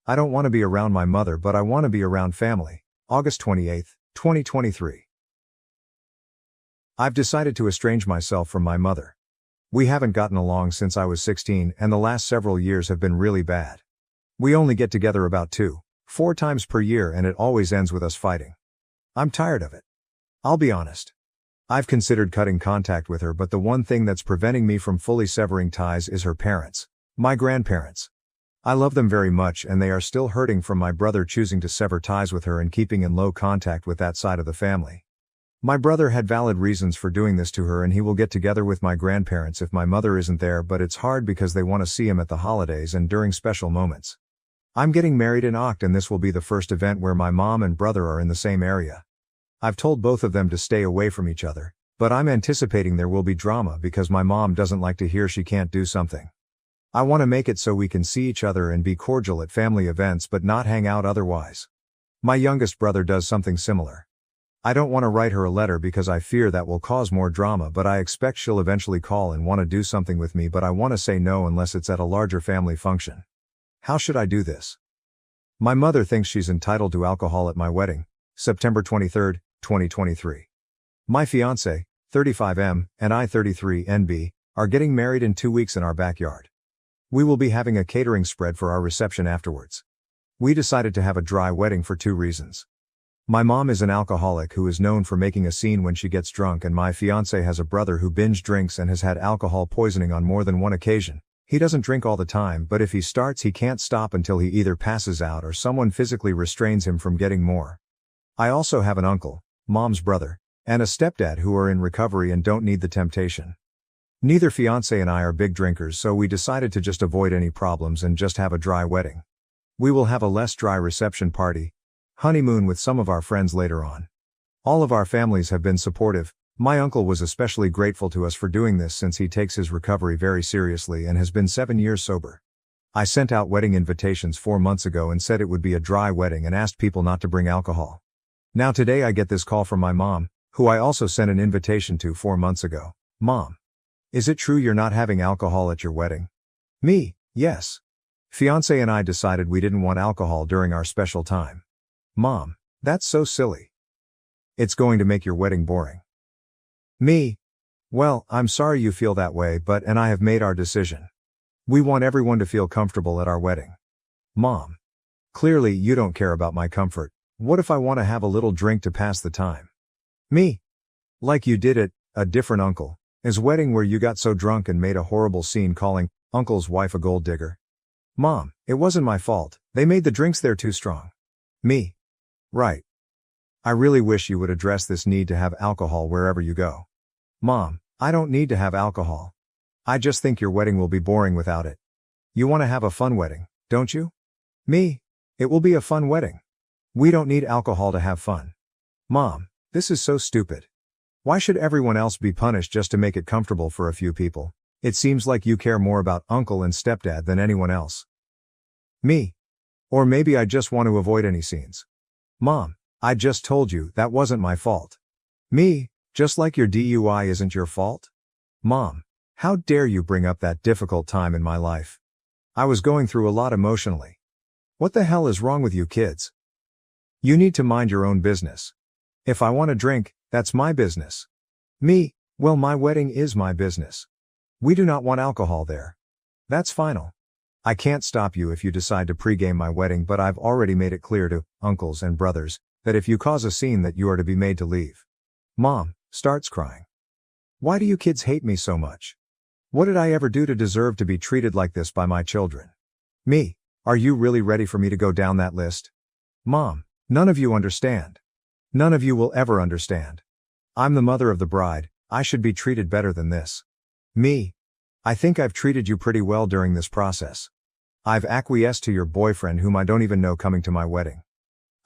I don't want to be around my mother, but I want to be around family. August 28, 2023. I've decided to estrange myself from my mother. We haven't gotten along since I was 16 and the last several years have been really bad. We only get together about 2-4 times per year and it always ends with us fighting. I'm tired of it. I'll be honest. I've considered cutting contact with her, but the one thing that's preventing me from fully severing ties is her parents, my grandparents. I love them very much and they are still hurting from my brother choosing to sever ties with her and keeping in low contact with that side of the family. My brother had valid reasons for doing this to her and he will get together with my grandparents if my mother isn't there, but it's hard because they want to see him at the holidays and during special moments. I'm getting married in Oct and this will be the first event where my mom and brother are in the same area. I've told both of them to stay away from each other, but I'm anticipating there will be drama because my mom doesn't like to hear she can't do something. I want to make it so we can see each other and be cordial at family events but not hang out otherwise. My youngest brother does something similar. I don't want to write her a letter because I fear that will cause more drama, but I expect she'll eventually call and want to do something with me, but I want to say no unless it's at a larger family function. How should I do this? My mother thinks she's entitled to alcohol at my wedding, September 23, 2023. My fiancé, 35M, and I, 33NB, are getting married in 2 weeks in our backyard. We will be having a catering spread for our reception afterwards. We decided to have a dry wedding for 2 reasons. My mom is an alcoholic who is known for making a scene when she gets drunk, and my fiancé has a brother who binge drinks and has had alcohol poisoning on more than one occasion. He doesn't drink all the time, but if he starts he can't stop until he either passes out or someone physically restrains him from getting more. I also have an uncle, mom's brother, and a stepdad who are in recovery and don't need the temptation. Neither fiancé and I are big drinkers, so we decided to just avoid any problems and just have a dry wedding. We will have a less dry reception party, honeymoon with some of our friends later on. All of our families have been supportive. My uncle was especially grateful to us for doing this since he takes his recovery very seriously and has been 7 years sober. I sent out wedding invitations 4 months ago and said it would be a dry wedding and asked people not to bring alcohol. Now today I get this call from my mom, who I also sent an invitation to 4 months ago. Mom. Is it true you're not having alcohol at your wedding? Me, yes. Fiancé and I decided we didn't want alcohol during our special time. Mom. That's so silly. It's going to make your wedding boring. Me. Well, I'm sorry you feel that way, but and I have made our decision. We want everyone to feel comfortable at our wedding. Mom. Clearly you don't care about my comfort. What if I want to have a little drink to pass the time? Me. Like you did at a different uncle's wedding where you got so drunk and made a horrible scene calling uncle's wife a gold digger. Mom, it wasn't my fault, they made the drinks there too strong. Me. Right. I really wish you would address this need to have alcohol wherever you go. Mom, I don't need to have alcohol. I just think your wedding will be boring without it. You want to have a fun wedding, don't you? Me. It will be a fun wedding. We don't need alcohol to have fun. Mom, this is so stupid. Why should everyone else be punished just to make it comfortable for a few people? It seems like you care more about uncle and stepdad than anyone else. Me. Or maybe I just want to avoid any scenes. Mom, I just told you that wasn't my fault. Me, just like your DUI isn't your fault? Mom, how dare you bring up that difficult time in my life? I was going through a lot emotionally. What the hell is wrong with you kids? You need to mind your own business. If I want to drink, that's my business. Me, well, my wedding is my business. We do not want alcohol there. That's final. I can't stop you if you decide to pregame my wedding, but I've already made it clear to uncles and brothers that if you cause a scene that you are to be made to leave. Mom starts crying. Why do you kids hate me so much? What did I ever do to deserve to be treated like this by my children? Me, are you really ready for me to go down that list? Mom, none of you understand. None of you will ever understand. I'm the mother of the bride, I should be treated better than this. Me. I think I've treated you pretty well during this process. I've acquiesced to your boyfriend whom I don't even know coming to my wedding.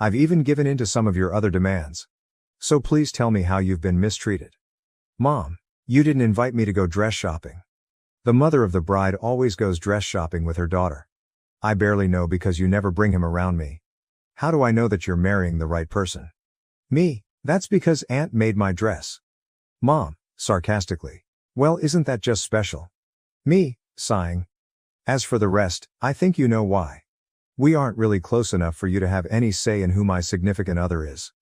I've even given in to some of your other demands. So please tell me how you've been mistreated. Mom, you didn't invite me to go dress shopping. The mother of the bride always goes dress shopping with her daughter. I barely know because you never bring him around me. How do I know that you're marrying the right person? Me, that's because Aunt made my dress. Mom, sarcastically. Well, isn't that just special? Me, sighing. As for the rest, I think you know why. We aren't really close enough for you to have any say in who my significant other is.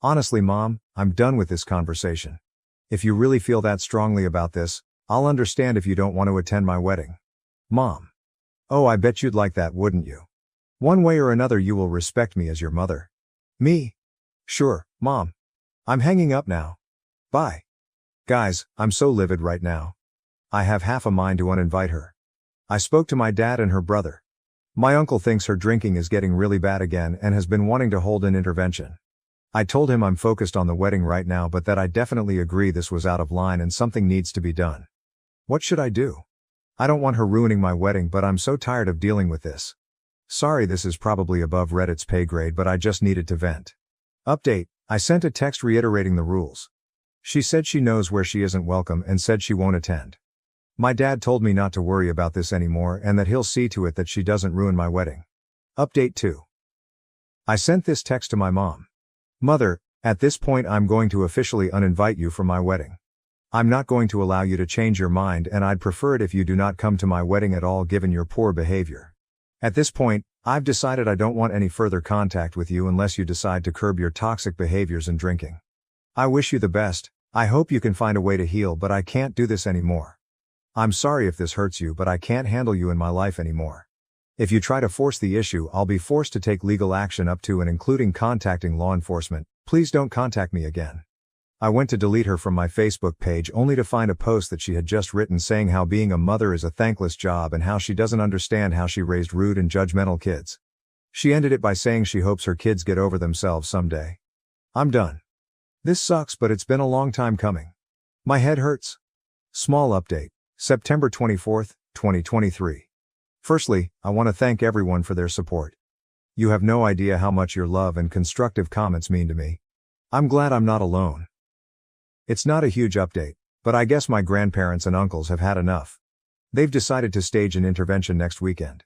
Honestly, Mom, I'm done with this conversation. If you really feel that strongly about this, I'll understand if you don't want to attend my wedding. Mom. Oh, I bet you'd like that, wouldn't you? One way or another you will respect me as your mother. Me. Sure, Mom. I'm hanging up now. Bye. Guys, I'm so livid right now. I have half a mind to uninvite her. I spoke to my dad and her brother. My uncle thinks her drinking is getting really bad again and has been wanting to hold an intervention. I told him I'm focused on the wedding right now, but that I definitely agree this was out of line and something needs to be done. What should I do? I don't want her ruining my wedding, but I'm so tired of dealing with this. Sorry, this is probably above Reddit's pay grade, but I just needed to vent. Update, I sent a text reiterating the rules. She said she knows where she isn't welcome and said she won't attend. My dad told me not to worry about this anymore and that he'll see to it that she doesn't ruin my wedding. Update 2. I sent this text to my mom. Mother, at this point I'm going to officially uninvite you from my wedding. I'm not going to allow you to change your mind, and I'd prefer it if you do not come to my wedding at all given your poor behavior. At this point, I've decided I don't want any further contact with you unless you decide to curb your toxic behaviors and drinking. I wish you the best, I hope you can find a way to heal, but I can't do this anymore. I'm sorry if this hurts you, but I can't handle you in my life anymore. If you try to force the issue, I'll be forced to take legal action up to and including contacting law enforcement. Please don't contact me again. I went to delete her from my Facebook page only to find a post that she had just written saying how being a mother is a thankless job and how she doesn't understand how she raised rude and judgmental kids. She ended it by saying she hopes her kids get over themselves someday. I'm done. This sucks, but it's been a long time coming. My head hurts. Small update, September 24th, 2023. Firstly, I want to thank everyone for their support. You have no idea how much your love and constructive comments mean to me. I'm glad I'm not alone. It's not a huge update, but I guess my grandparents and uncles have had enough. They've decided to stage an intervention next weekend.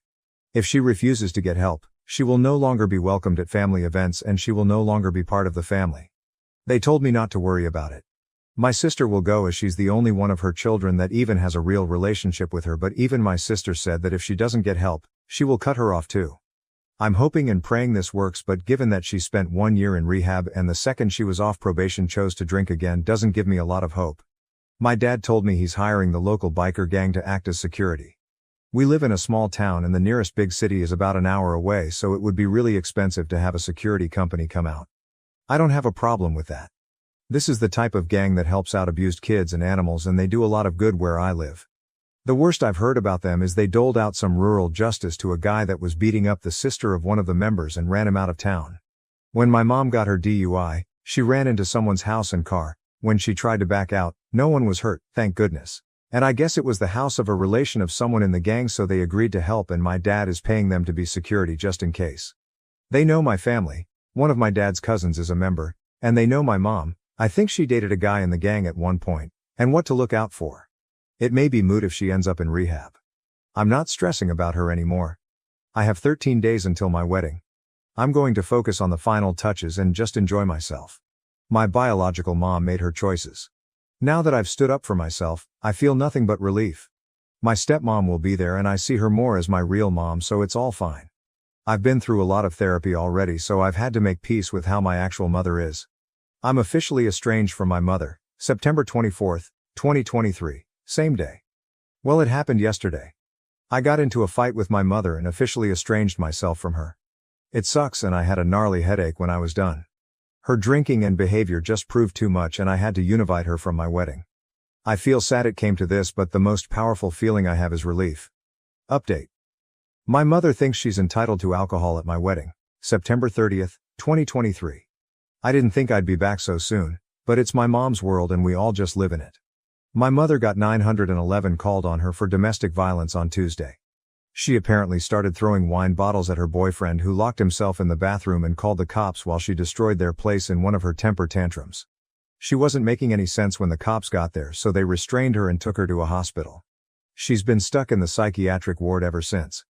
If she refuses to get help, she will no longer be welcomed at family events and she will no longer be part of the family. They told me not to worry about it. My sister will go as she's the only one of her children that even has a real relationship with her, but even my sister said that if she doesn't get help, she will cut her off too. I'm hoping and praying this works, but given that she spent 1 year in rehab and the second she was off probation chose to drink again doesn't give me a lot of hope. My dad told me he's hiring the local biker gang to act as security. We live in a small town and the nearest big city is about an hour away, so it would be really expensive to have a security company come out. I don't have a problem with that. This is the type of gang that helps out abused kids and animals, and they do a lot of good where I live. The worst I've heard about them is they doled out some rural justice to a guy that was beating up the sister of one of the members and ran him out of town. When my mom got her DUI, she ran into someone's house and car. When she tried to back out, no one was hurt, thank goodness. And I guess it was the house of a relation of someone in the gang, so they agreed to help, and my dad is paying them to be security just in case. They know my family, one of my dad's cousins is a member, and they know my mom. I think she dated a guy in the gang at one point, and what to look out for. It may be moot if she ends up in rehab. I'm not stressing about her anymore. I have 13 days until my wedding. I'm going to focus on the final touches and just enjoy myself. My biological mom made her choices. Now that I've stood up for myself, I feel nothing but relief. My stepmom will be there and I see her more as my real mom, so it's all fine. I've been through a lot of therapy already, so I've had to make peace with how my actual mother is. I'm officially estranged from my mother, September 24th, 2023. Same day. Well, it happened yesterday. I got into a fight with my mother and officially estranged myself from her. It sucks, and I had a gnarly headache when I was done. Her drinking and behavior just proved too much, and I had to univite her from my wedding. I feel sad it came to this, but the most powerful feeling I have is relief. Update. My mother thinks she's entitled to alcohol at my wedding, September 30th, 2023. I didn't think I'd be back so soon, but it's my mom's world and we all just live in it. My mother got 911 called on her for domestic violence on Tuesday. She apparently started throwing wine bottles at her boyfriend, who locked himself in the bathroom and called the cops while she destroyed their place in one of her temper tantrums. She wasn't making any sense when the cops got there, so they restrained her and took her to a hospital. She's been stuck in the psychiatric ward ever since.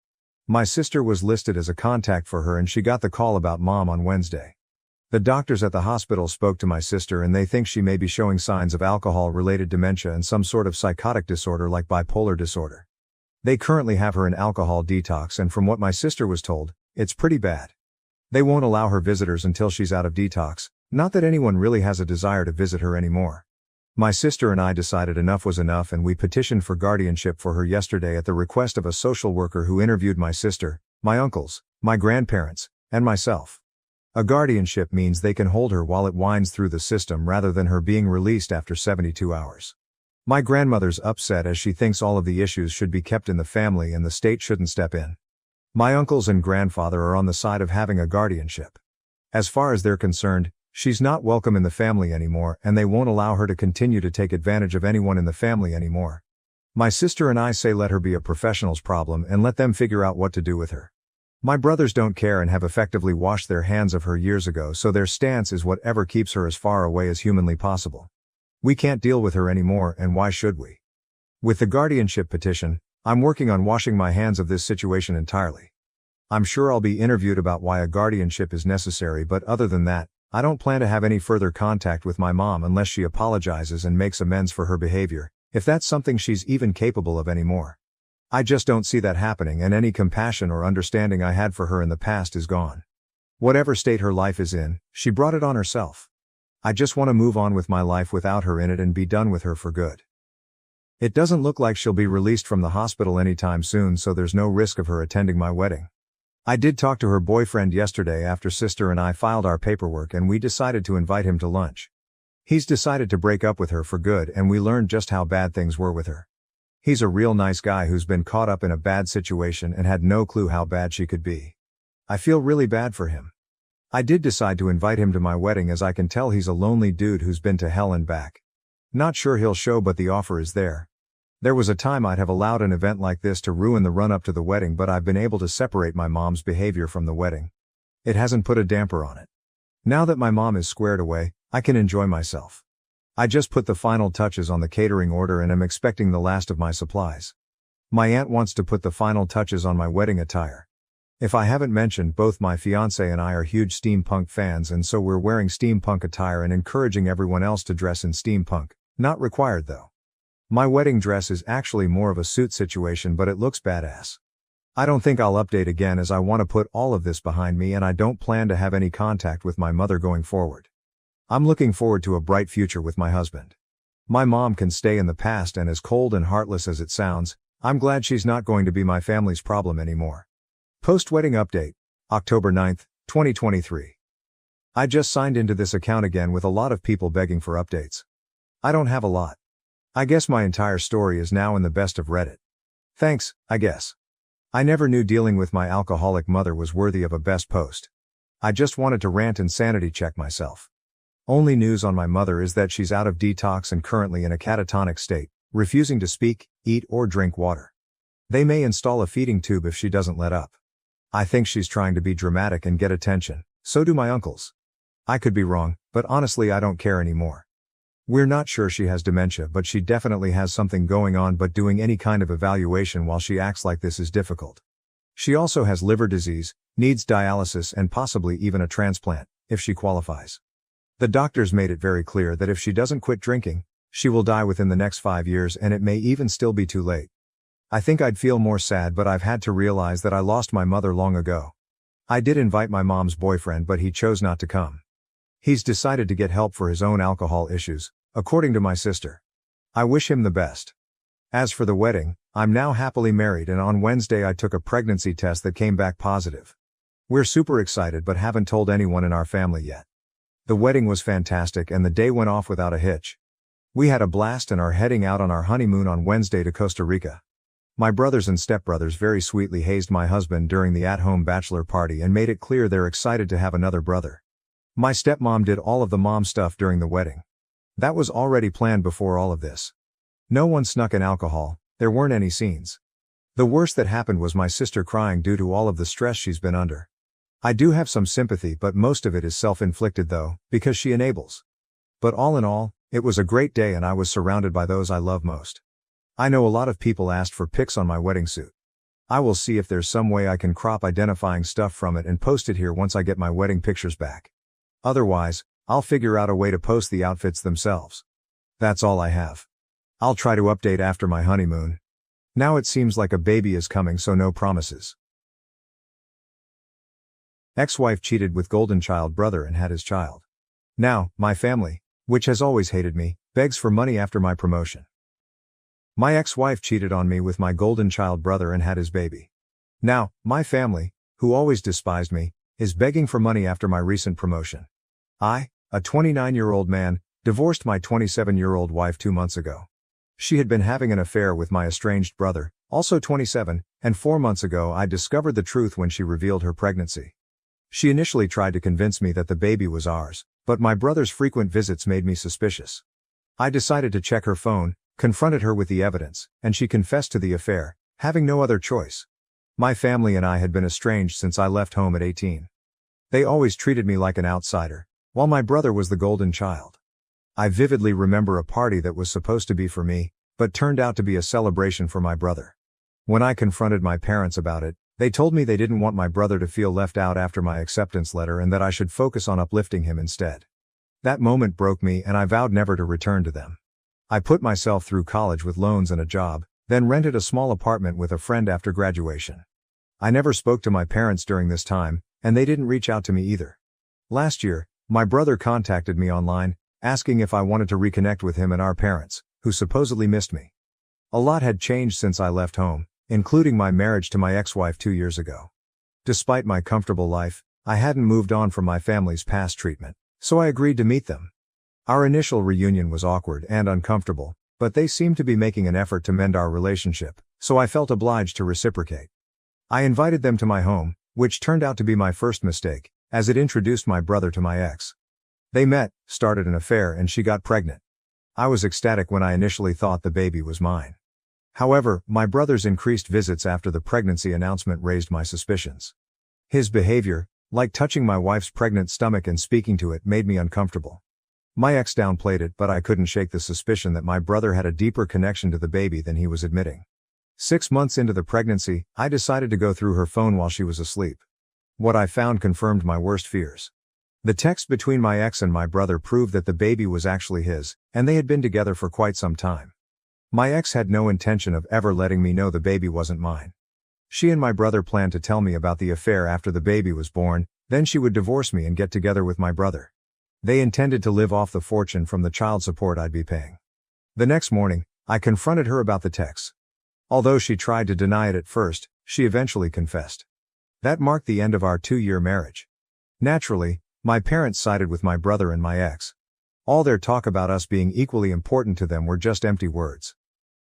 My sister was listed as a contact for her and she got the call about mom on Wednesday. The doctors at the hospital spoke to my sister and they think she may be showing signs of alcohol-related dementia and some sort of psychotic disorder like bipolar disorder. They currently have her in alcohol detox, and from what my sister was told, it's pretty bad. They won't allow her visitors until she's out of detox, not that anyone really has a desire to visit her anymore. My sister and I decided enough was enough and we petitioned for guardianship for her yesterday at the request of a social worker who interviewed my sister, my uncles, my grandparents, and myself. A guardianship means they can hold her while it winds through the system rather than her being released after 72 hours. My grandmother's upset as she thinks all of the issues should be kept in the family and the state shouldn't step in. My uncles and grandfather are on the side of having a guardianship. As far as they're concerned, she's not welcome in the family anymore and they won't allow her to continue to take advantage of anyone in the family anymore. My sister and I say let her be a professional's problem and let them figure out what to do with her. My brothers don't care and have effectively washed their hands of her years ago, so their stance is whatever keeps her as far away as humanly possible. We can't deal with her anymore, and why should we? With the guardianship petition, I'm working on washing my hands of this situation entirely. I'm sure I'll be interviewed about why a guardianship is necessary, but other than that, I don't plan to have any further contact with my mom unless she apologizes and makes amends for her behavior, if that's something she's even capable of anymore. I just don't see that happening, and any compassion or understanding I had for her in the past is gone. Whatever state her life is in, she brought it on herself. I just want to move on with my life without her in it and be done with her for good. It doesn't look like she'll be released from the hospital anytime soon, so there's no risk of her attending my wedding. I did talk to her boyfriend yesterday after sister and I filed our paperwork, and we decided to invite him to lunch. He's decided to break up with her for good, and we learned just how bad things were with her. He's a real nice guy who's been caught up in a bad situation and had no clue how bad she could be. I feel really bad for him. I did decide to invite him to my wedding, as I can tell he's a lonely dude who's been to hell and back. Not sure he'll show, but the offer is there. There was a time I'd have allowed an event like this to ruin the run-up to the wedding, but I've been able to separate my mom's behavior from the wedding. It hasn't put a damper on it. Now that my mom is squared away, I can enjoy myself. I just put the final touches on the catering order and am expecting the last of my supplies. My aunt wants to put the final touches on my wedding attire. If I haven't mentioned, both my fiancé and I are huge steampunk fans, and so we're wearing steampunk attire and encouraging everyone else to dress in steampunk. Not required though. My wedding dress is actually more of a suit situation, but it looks badass. I don't think I'll update again, as I want to put all of this behind me and I don't plan to have any contact with my mother going forward. I'm looking forward to a bright future with my husband. My mom can stay in the past, and as cold and heartless as it sounds, I'm glad she's not going to be my family's problem anymore. Post-wedding update. October 9th, 2023. I just signed into this account again with a lot of people begging for updates. I don't have a lot. I guess my entire story is now in the best of Reddit. Thanks, I guess. I never knew dealing with my alcoholic mother was worthy of a best post. I just wanted to rant and sanity check myself. Only news on my mother is that she's out of detox and currently in a catatonic state, refusing to speak, eat or drink water. They may install a feeding tube if she doesn't let up. I think she's trying to be dramatic and get attention, so do my uncles. I could be wrong, but honestly I don't care anymore. We're not sure she has dementia, but she definitely has something going on, but doing any kind of evaluation while she acts like this is difficult. She also has liver disease, needs dialysis and possibly even a transplant, if she qualifies. The doctors made it very clear that if she doesn't quit drinking, she will die within the next 5 years, and it may even still be too late. I think I'd feel more sad, but I've had to realize that I lost my mother long ago. I did invite my mom's boyfriend, but he chose not to come. He's decided to get help for his own alcohol issues, according to my sister. I wish him the best. As for the wedding, I'm now happily married, and on Wednesday I took a pregnancy test that came back positive. We're super excited but haven't told anyone in our family yet. The wedding was fantastic and the day went off without a hitch. We had a blast and are heading out on our honeymoon on Wednesday to Costa Rica. My brothers and stepbrothers very sweetly hazed my husband during the at-home bachelor party and made it clear they're excited to have another brother. My stepmom did all of the mom stuff during the wedding. That was already planned before all of this. No one snuck in alcohol, there weren't any scenes. The worst that happened was my sister crying due to all of the stress she's been under. I do have some sympathy, but most of it is self-inflicted though, because she enables. But all in all, it was a great day and I was surrounded by those I love most. I know a lot of people asked for pics on my wedding suit. I will see if there's some way I can crop identifying stuff from it and post it here once I get my wedding pictures back. Otherwise, I'll figure out a way to post the outfits themselves. That's all I have. I'll try to update after my honeymoon. Now it seems like a baby is coming, so no promises. Ex-wife cheated with golden child brother and had his child. Now, my family, which has always hated me, begs for money after my promotion. My ex-wife cheated on me with my golden child brother and had his baby. Now, my family, who always despised me, is begging for money after my recent promotion. I, a 29-year-old man, divorced my 27-year-old wife 2 months ago. She had been having an affair with my estranged brother, also 27, and 4 months ago I discovered the truth when she revealed her pregnancy. She initially tried to convince me that the baby was ours, but my brother's frequent visits made me suspicious. I decided to check her phone, confronted her with the evidence, and she confessed to the affair, having no other choice. My family and I had been estranged since I left home at 18. They always treated me like an outsider, while my brother was the golden child. I vividly remember a party that was supposed to be for me, but turned out to be a celebration for my brother. When I confronted my parents about it, they told me they didn't want my brother to feel left out after my acceptance letter and that I should focus on uplifting him instead. That moment broke me and I vowed never to return to them. I put myself through college with loans and a job, then rented a small apartment with a friend after graduation. I never spoke to my parents during this time, and they didn't reach out to me either. Last year, my brother contacted me online, asking if I wanted to reconnect with him and our parents, who supposedly missed me. A lot had changed since I left home, including my marriage to my ex-wife 2 years ago. Despite my comfortable life, I hadn't moved on from my family's past treatment, so I agreed to meet them. Our initial reunion was awkward and uncomfortable, but they seemed to be making an effort to mend our relationship, so I felt obliged to reciprocate. I invited them to my home, which turned out to be my first mistake, as it introduced my brother to my ex. They met, started an affair, and she got pregnant. I was ecstatic when I initially thought the baby was mine. However, my brother's increased visits after the pregnancy announcement raised my suspicions. His behavior, like touching my wife's pregnant stomach and speaking to it, made me uncomfortable. My ex downplayed it, but I couldn't shake the suspicion that my brother had a deeper connection to the baby than he was admitting. 6 months into the pregnancy, I decided to go through her phone while she was asleep. What I found confirmed my worst fears. The text between my ex and my brother proved that the baby was actually his, and they had been together for quite some time. My ex had no intention of ever letting me know the baby wasn't mine. She and my brother planned to tell me about the affair after the baby was born, then she would divorce me and get together with my brother. They intended to live off the fortune from the child support I'd be paying. The next morning, I confronted her about the texts. Although she tried to deny it at first, she eventually confessed. That marked the end of our 2-year marriage. Naturally, my parents sided with my brother and my ex. All their talk about us being equally important to them were just empty words.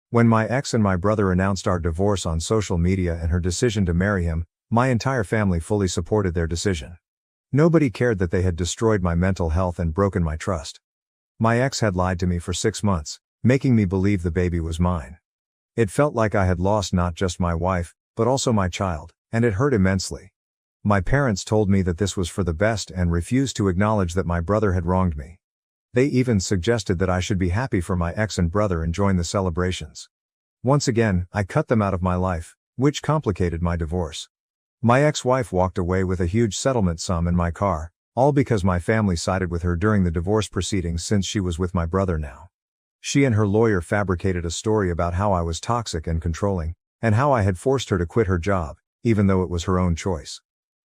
When my ex and my brother announced our divorce on social media and her decision to marry him, my entire family fully supported their decision. Nobody cared that they had destroyed my mental health and broken my trust. My ex had lied to me for 6 months, making me believe the baby was mine. It felt like I had lost not just my wife, but also my child, and it hurt immensely. My parents told me that this was for the best and refused to acknowledge that my brother had wronged me. They even suggested that I should be happy for my ex and brother and join the celebrations. Once again, I cut them out of my life, which complicated my divorce. My ex-wife walked away with a huge settlement sum in my car, all because my family sided with her during the divorce proceedings since she was with my brother now. She and her lawyer fabricated a story about how I was toxic and controlling, and how I had forced her to quit her job, even though it was her own choice.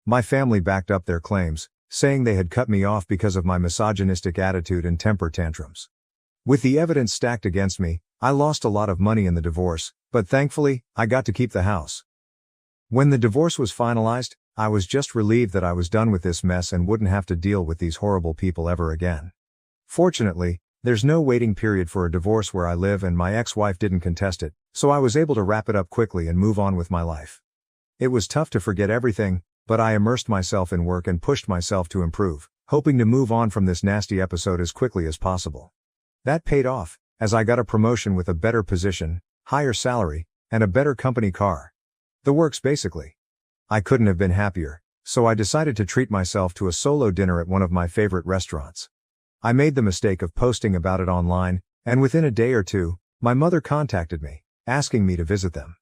My family backed up their claims, saying they had cut me off because of my misogynistic attitude and temper tantrums. With the evidence stacked against me, I lost a lot of money in the divorce, but thankfully, I got to keep the house. When the divorce was finalized, I was just relieved that I was done with this mess and wouldn't have to deal with these horrible people ever again. Fortunately, there's no waiting period for a divorce where I live and my ex-wife didn't contest it, so I was able to wrap it up quickly and move on with my life. It was tough to forget everything, but I immersed myself in work and pushed myself to improve, hoping to move on from this nasty episode as quickly as possible. That paid off, as I got a promotion with a better position, higher salary, and a better company car. The works basically. I couldn't have been happier, so I decided to treat myself to a solo dinner at one of my favorite restaurants. I made the mistake of posting about it online, and within a day or two, my mother contacted me, asking me to visit them.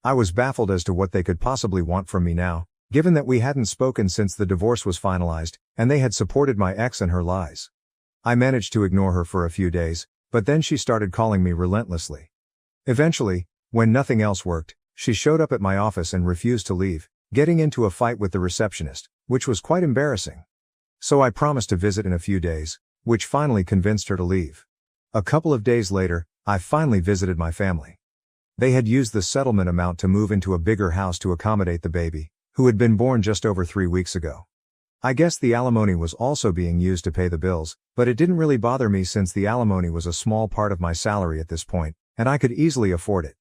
I was baffled as to what they could possibly want from me now, given that we hadn't spoken since the divorce was finalized, and they had supported my ex and her lies. I managed to ignore her for a few days, but then she started calling me relentlessly. Eventually, when nothing else worked, she showed up at my office and refused to leave, getting into a fight with the receptionist, which was quite embarrassing. So I promised to visit in a few days, which finally convinced her to leave. A couple of days later, I finally visited my family. They had used the settlement amount to move into a bigger house to accommodate the baby, who had been born just over 3 weeks ago. I guess the alimony was also being used to pay the bills, but it didn't really bother me since the alimony was a small part of my salary at this point, and I could easily afford it.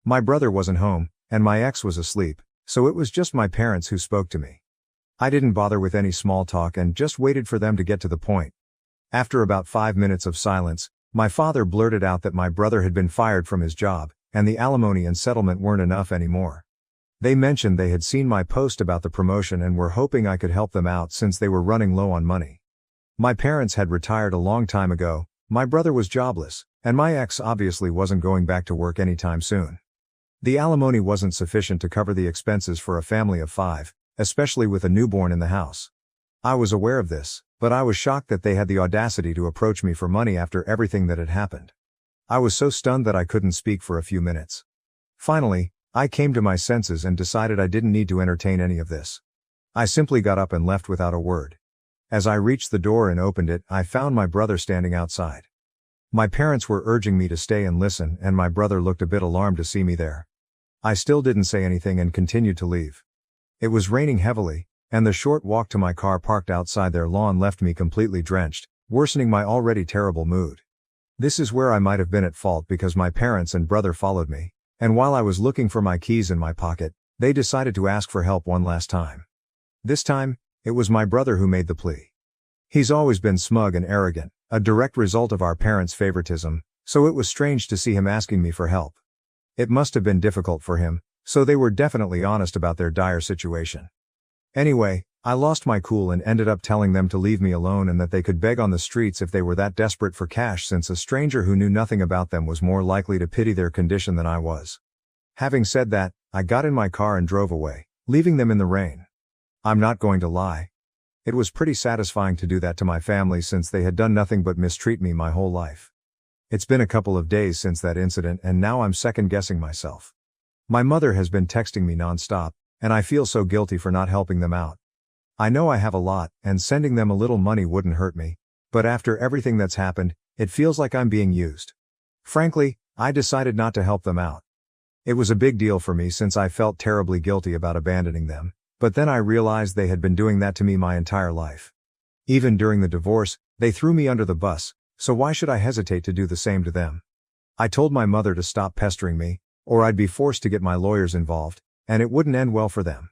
My brother wasn't home, and my ex was asleep, so it was just my parents who spoke to me. I didn't bother with any small talk and just waited for them to get to the point. After about 5 minutes of silence, my father blurted out that my brother had been fired from his job, and the alimony and settlement weren't enough anymore. They mentioned they had seen my post about the promotion and were hoping I could help them out since they were running low on money. My parents had retired a long time ago, my brother was jobless, and my ex obviously wasn't going back to work anytime soon. The alimony wasn't sufficient to cover the expenses for a family of 5, especially with a newborn in the house. I was aware of this, but I was shocked that they had the audacity to approach me for money after everything that had happened. I was so stunned that I couldn't speak for a few minutes. Finally, I came to my senses and decided I didn't need to entertain any of this. I simply got up and left without a word. As I reached the door and opened it, I found my brother standing outside. My parents were urging me to stay and listen, and my brother looked a bit alarmed to see me there. I still didn't say anything and continued to leave. It was raining heavily, and the short walk to my car parked outside their lawn left me completely drenched, worsening my already terrible mood. This is where I might have been at fault because my parents and brother followed me, and while I was looking for my keys in my pocket, they decided to ask for help one last time. This time, it was my brother who made the plea. He's always been smug and arrogant, a direct result of our parents' favoritism, so it was strange to see him asking me for help. It must have been difficult for him, so they were definitely honest about their dire situation. Anyway, I lost my cool and ended up telling them to leave me alone and that they could beg on the streets if they were that desperate for cash, since a stranger who knew nothing about them was more likely to pity their condition than I was. Having said that, I got in my car and drove away, leaving them in the rain. I'm not going to lie. It was pretty satisfying to do that to my family since they had done nothing but mistreat me my whole life. It's been a couple of days since that incident and now I'm second-guessing myself. My mother has been texting me non-stop, and I feel so guilty for not helping them out. I know I have a lot, and sending them a little money wouldn't hurt me, but after everything that's happened, it feels like I'm being used. Frankly, I decided not to help them out. It was a big deal for me since I felt terribly guilty about abandoning them, but then I realized they had been doing that to me my entire life. Even during the divorce, they threw me under the bus, so why should I hesitate to do the same to them? I told my mother to stop pestering me, or I'd be forced to get my lawyers involved, and it wouldn't end well for them.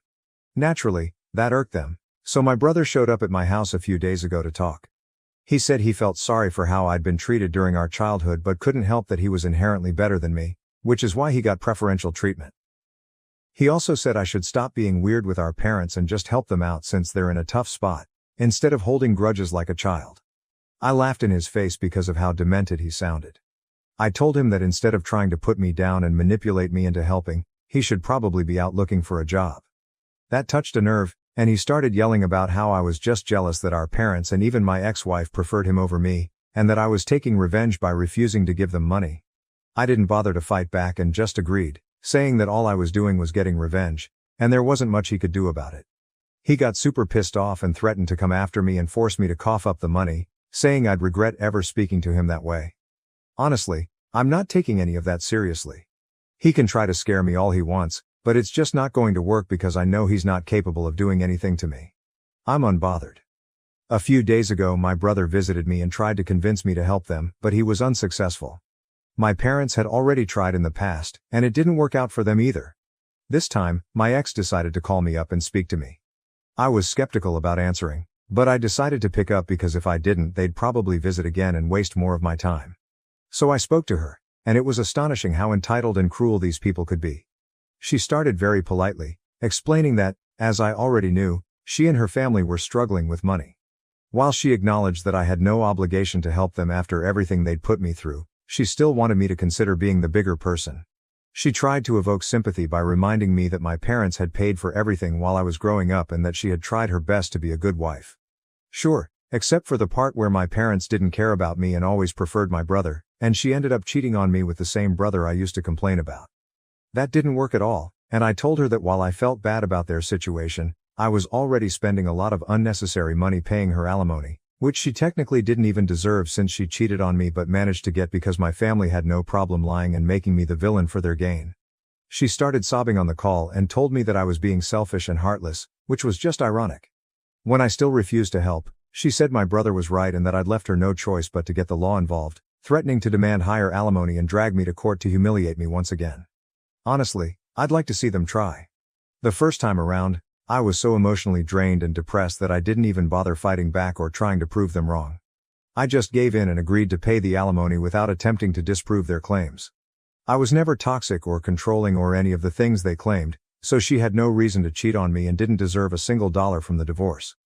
Naturally, that irked them, so my brother showed up at my house a few days ago to talk. He said he felt sorry for how I'd been treated during our childhood but couldn't help that he was inherently better than me, which is why he got preferential treatment. He also said I should stop being weird with our parents and just help them out since they're in a tough spot, instead of holding grudges like a child. I laughed in his face because of how demented he sounded. I told him that instead of trying to put me down and manipulate me into helping, he should probably be out looking for a job. That touched a nerve, and he started yelling about how I was just jealous that our parents and even my ex-wife preferred him over me, and that I was taking revenge by refusing to give them money. I didn't bother to fight back and just agreed, saying that all I was doing was getting revenge, and there wasn't much he could do about it. He got super pissed off and threatened to come after me and force me to cough up the money, saying I'd regret ever speaking to him that way. Honestly, I'm not taking any of that seriously. He can try to scare me all he wants, but it's just not going to work because I know he's not capable of doing anything to me. I'm unbothered. A few days ago my brother visited me and tried to convince me to help them, but he was unsuccessful. My parents had already tried in the past, and it didn't work out for them either. This time, my ex decided to call me up and speak to me. I was skeptical about answering, but I decided to pick up because if I didn't they'd probably visit again and waste more of my time. So I spoke to her, and it was astonishing how entitled and cruel these people could be. She started very politely, explaining that, as I already knew, she and her family were struggling with money. While she acknowledged that I had no obligation to help them after everything they'd put me through, she still wanted me to consider being the bigger person. She tried to evoke sympathy by reminding me that my parents had paid for everything while I was growing up and that she had tried her best to be a good wife. Sure, except for the part where my parents didn't care about me and always preferred my brother, and she ended up cheating on me with the same brother I used to complain about. That didn't work at all, and I told her that while I felt bad about their situation, I was already spending a lot of unnecessary money paying her alimony, which she technically didn't even deserve since she cheated on me but managed to get because my family had no problem lying and making me the villain for their gain. She started sobbing on the call and told me that I was being selfish and heartless, which was just ironic. When I still refused to help, she said my brother was right and that I'd left her no choice but to get the law involved, threatening to demand higher alimony and drag me to court to humiliate me once again. Honestly, I'd like to see them try. The first time around, I was so emotionally drained and depressed that I didn't even bother fighting back or trying to prove them wrong. I just gave in and agreed to pay the alimony without attempting to disprove their claims. I was never toxic or controlling or any of the things they claimed, so she had no reason to cheat on me and didn't deserve a single dollar from the divorce.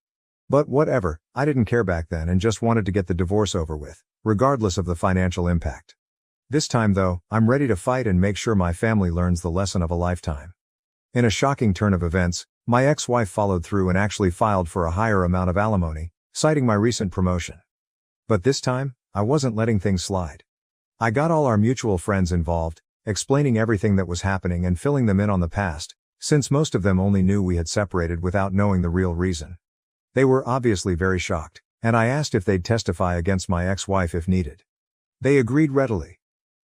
But whatever, I didn't care back then and just wanted to get the divorce over with, regardless of the financial impact. This time though, I'm ready to fight and make sure my family learns the lesson of a lifetime. In a shocking turn of events, my ex-wife followed through and actually filed for a higher amount of alimony, citing my recent promotion. But this time, I wasn't letting things slide. I got all our mutual friends involved, explaining everything that was happening and filling them in on the past, since most of them only knew we had separated without knowing the real reason. They were obviously very shocked, and I asked if they'd testify against my ex-wife if needed. They agreed readily.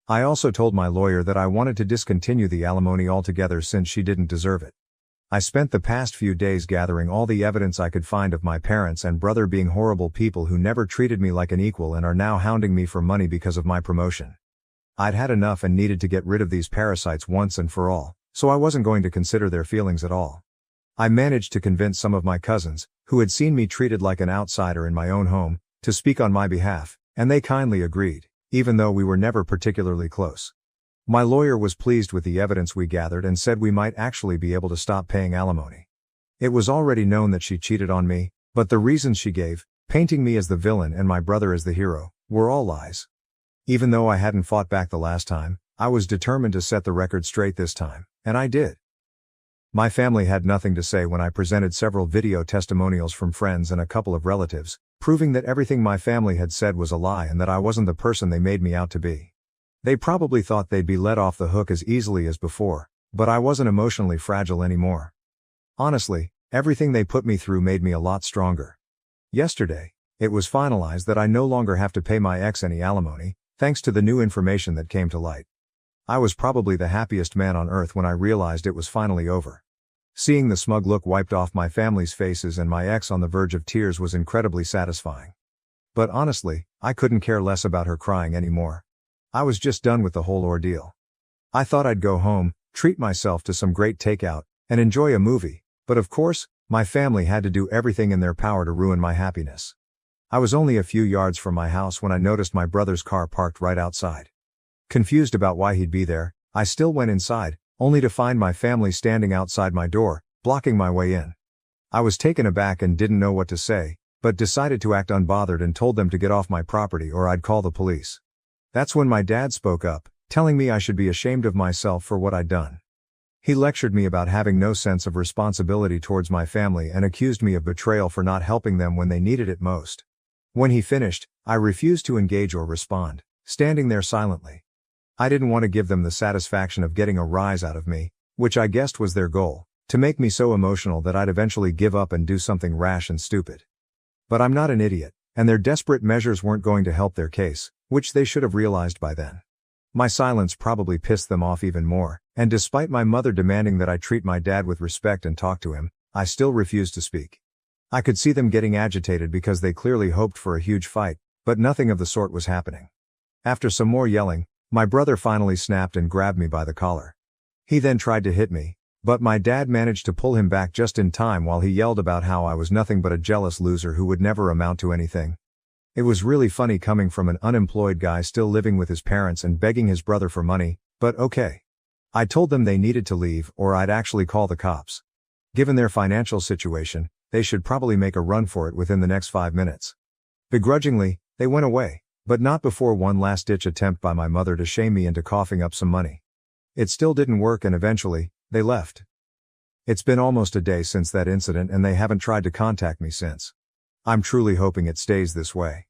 I also told my lawyer that I wanted to discontinue the alimony altogether since she didn't deserve it. I spent the past few days gathering all the evidence I could find of my parents and brother being horrible people who never treated me like an equal and are now hounding me for money because of my promotion. I'd had enough and needed to get rid of these parasites once and for all, so I wasn't going to consider their feelings at all. I managed to convince some of my cousins, who had seen me treated like an outsider in my own home, to speak on my behalf, and they kindly agreed, even though we were never particularly close. My lawyer was pleased with the evidence we gathered and said we might actually be able to stop paying alimony. It was already known that she cheated on me, but the reasons she gave, painting me as the villain and my brother as the hero, were all lies. Even though I hadn't fought back the last time, I was determined to set the record straight this time, and I did. My family had nothing to say when I presented several video testimonials from friends and a couple of relatives, proving that everything my family had said was a lie and that I wasn't the person they made me out to be. They probably thought they'd be let off the hook as easily as before, but I wasn't emotionally fragile anymore. Honestly, everything they put me through made me a lot stronger. Yesterday, it was finalized that I no longer have to pay my ex any alimony, thanks to the new information that came to light. I was probably the happiest man on earth when I realized it was finally over. Seeing the smug look wiped off my family's faces and my ex on the verge of tears was incredibly satisfying. But honestly, I couldn't care less about her crying anymore. I was just done with the whole ordeal. I thought I'd go home, treat myself to some great takeout, and enjoy a movie, but of course, my family had to do everything in their power to ruin my happiness. I was only a few yards from my house when I noticed my brother's car parked right outside. Confused about why he'd be there, I still went inside, only to find my family standing outside my door, blocking my way in. I was taken aback and didn't know what to say, but decided to act unbothered and told them to get off my property or I'd call the police. That's when my dad spoke up, telling me I should be ashamed of myself for what I'd done. He lectured me about having no sense of responsibility towards my family and accused me of betrayal for not helping them when they needed it most. When he finished, I refused to engage or respond, standing there silently. I didn't want to give them the satisfaction of getting a rise out of me, which I guessed was their goal, to make me so emotional that I'd eventually give up and do something rash and stupid. But I'm not an idiot, and their desperate measures weren't going to help their case, which they should have realized by then. My silence probably pissed them off even more, and despite my mother demanding that I treat my dad with respect and talk to him, I still refused to speak. I could see them getting agitated because they clearly hoped for a huge fight, but nothing of the sort was happening. After some more yelling, my brother finally snapped and grabbed me by the collar. He then tried to hit me, but my dad managed to pull him back just in time while he yelled about how I was nothing but a jealous loser who would never amount to anything. It was really funny coming from an unemployed guy still living with his parents and begging his brother for money, but okay. I told them they needed to leave or I'd actually call the cops. Given their financial situation, they should probably make a run for it within the next 5 minutes. Begrudgingly, they went away, but not before one last-ditch attempt by my mother to shame me into coughing up some money. It still didn't work and eventually, they left. It's been almost a day since that incident and they haven't tried to contact me since. I'm truly hoping it stays this way.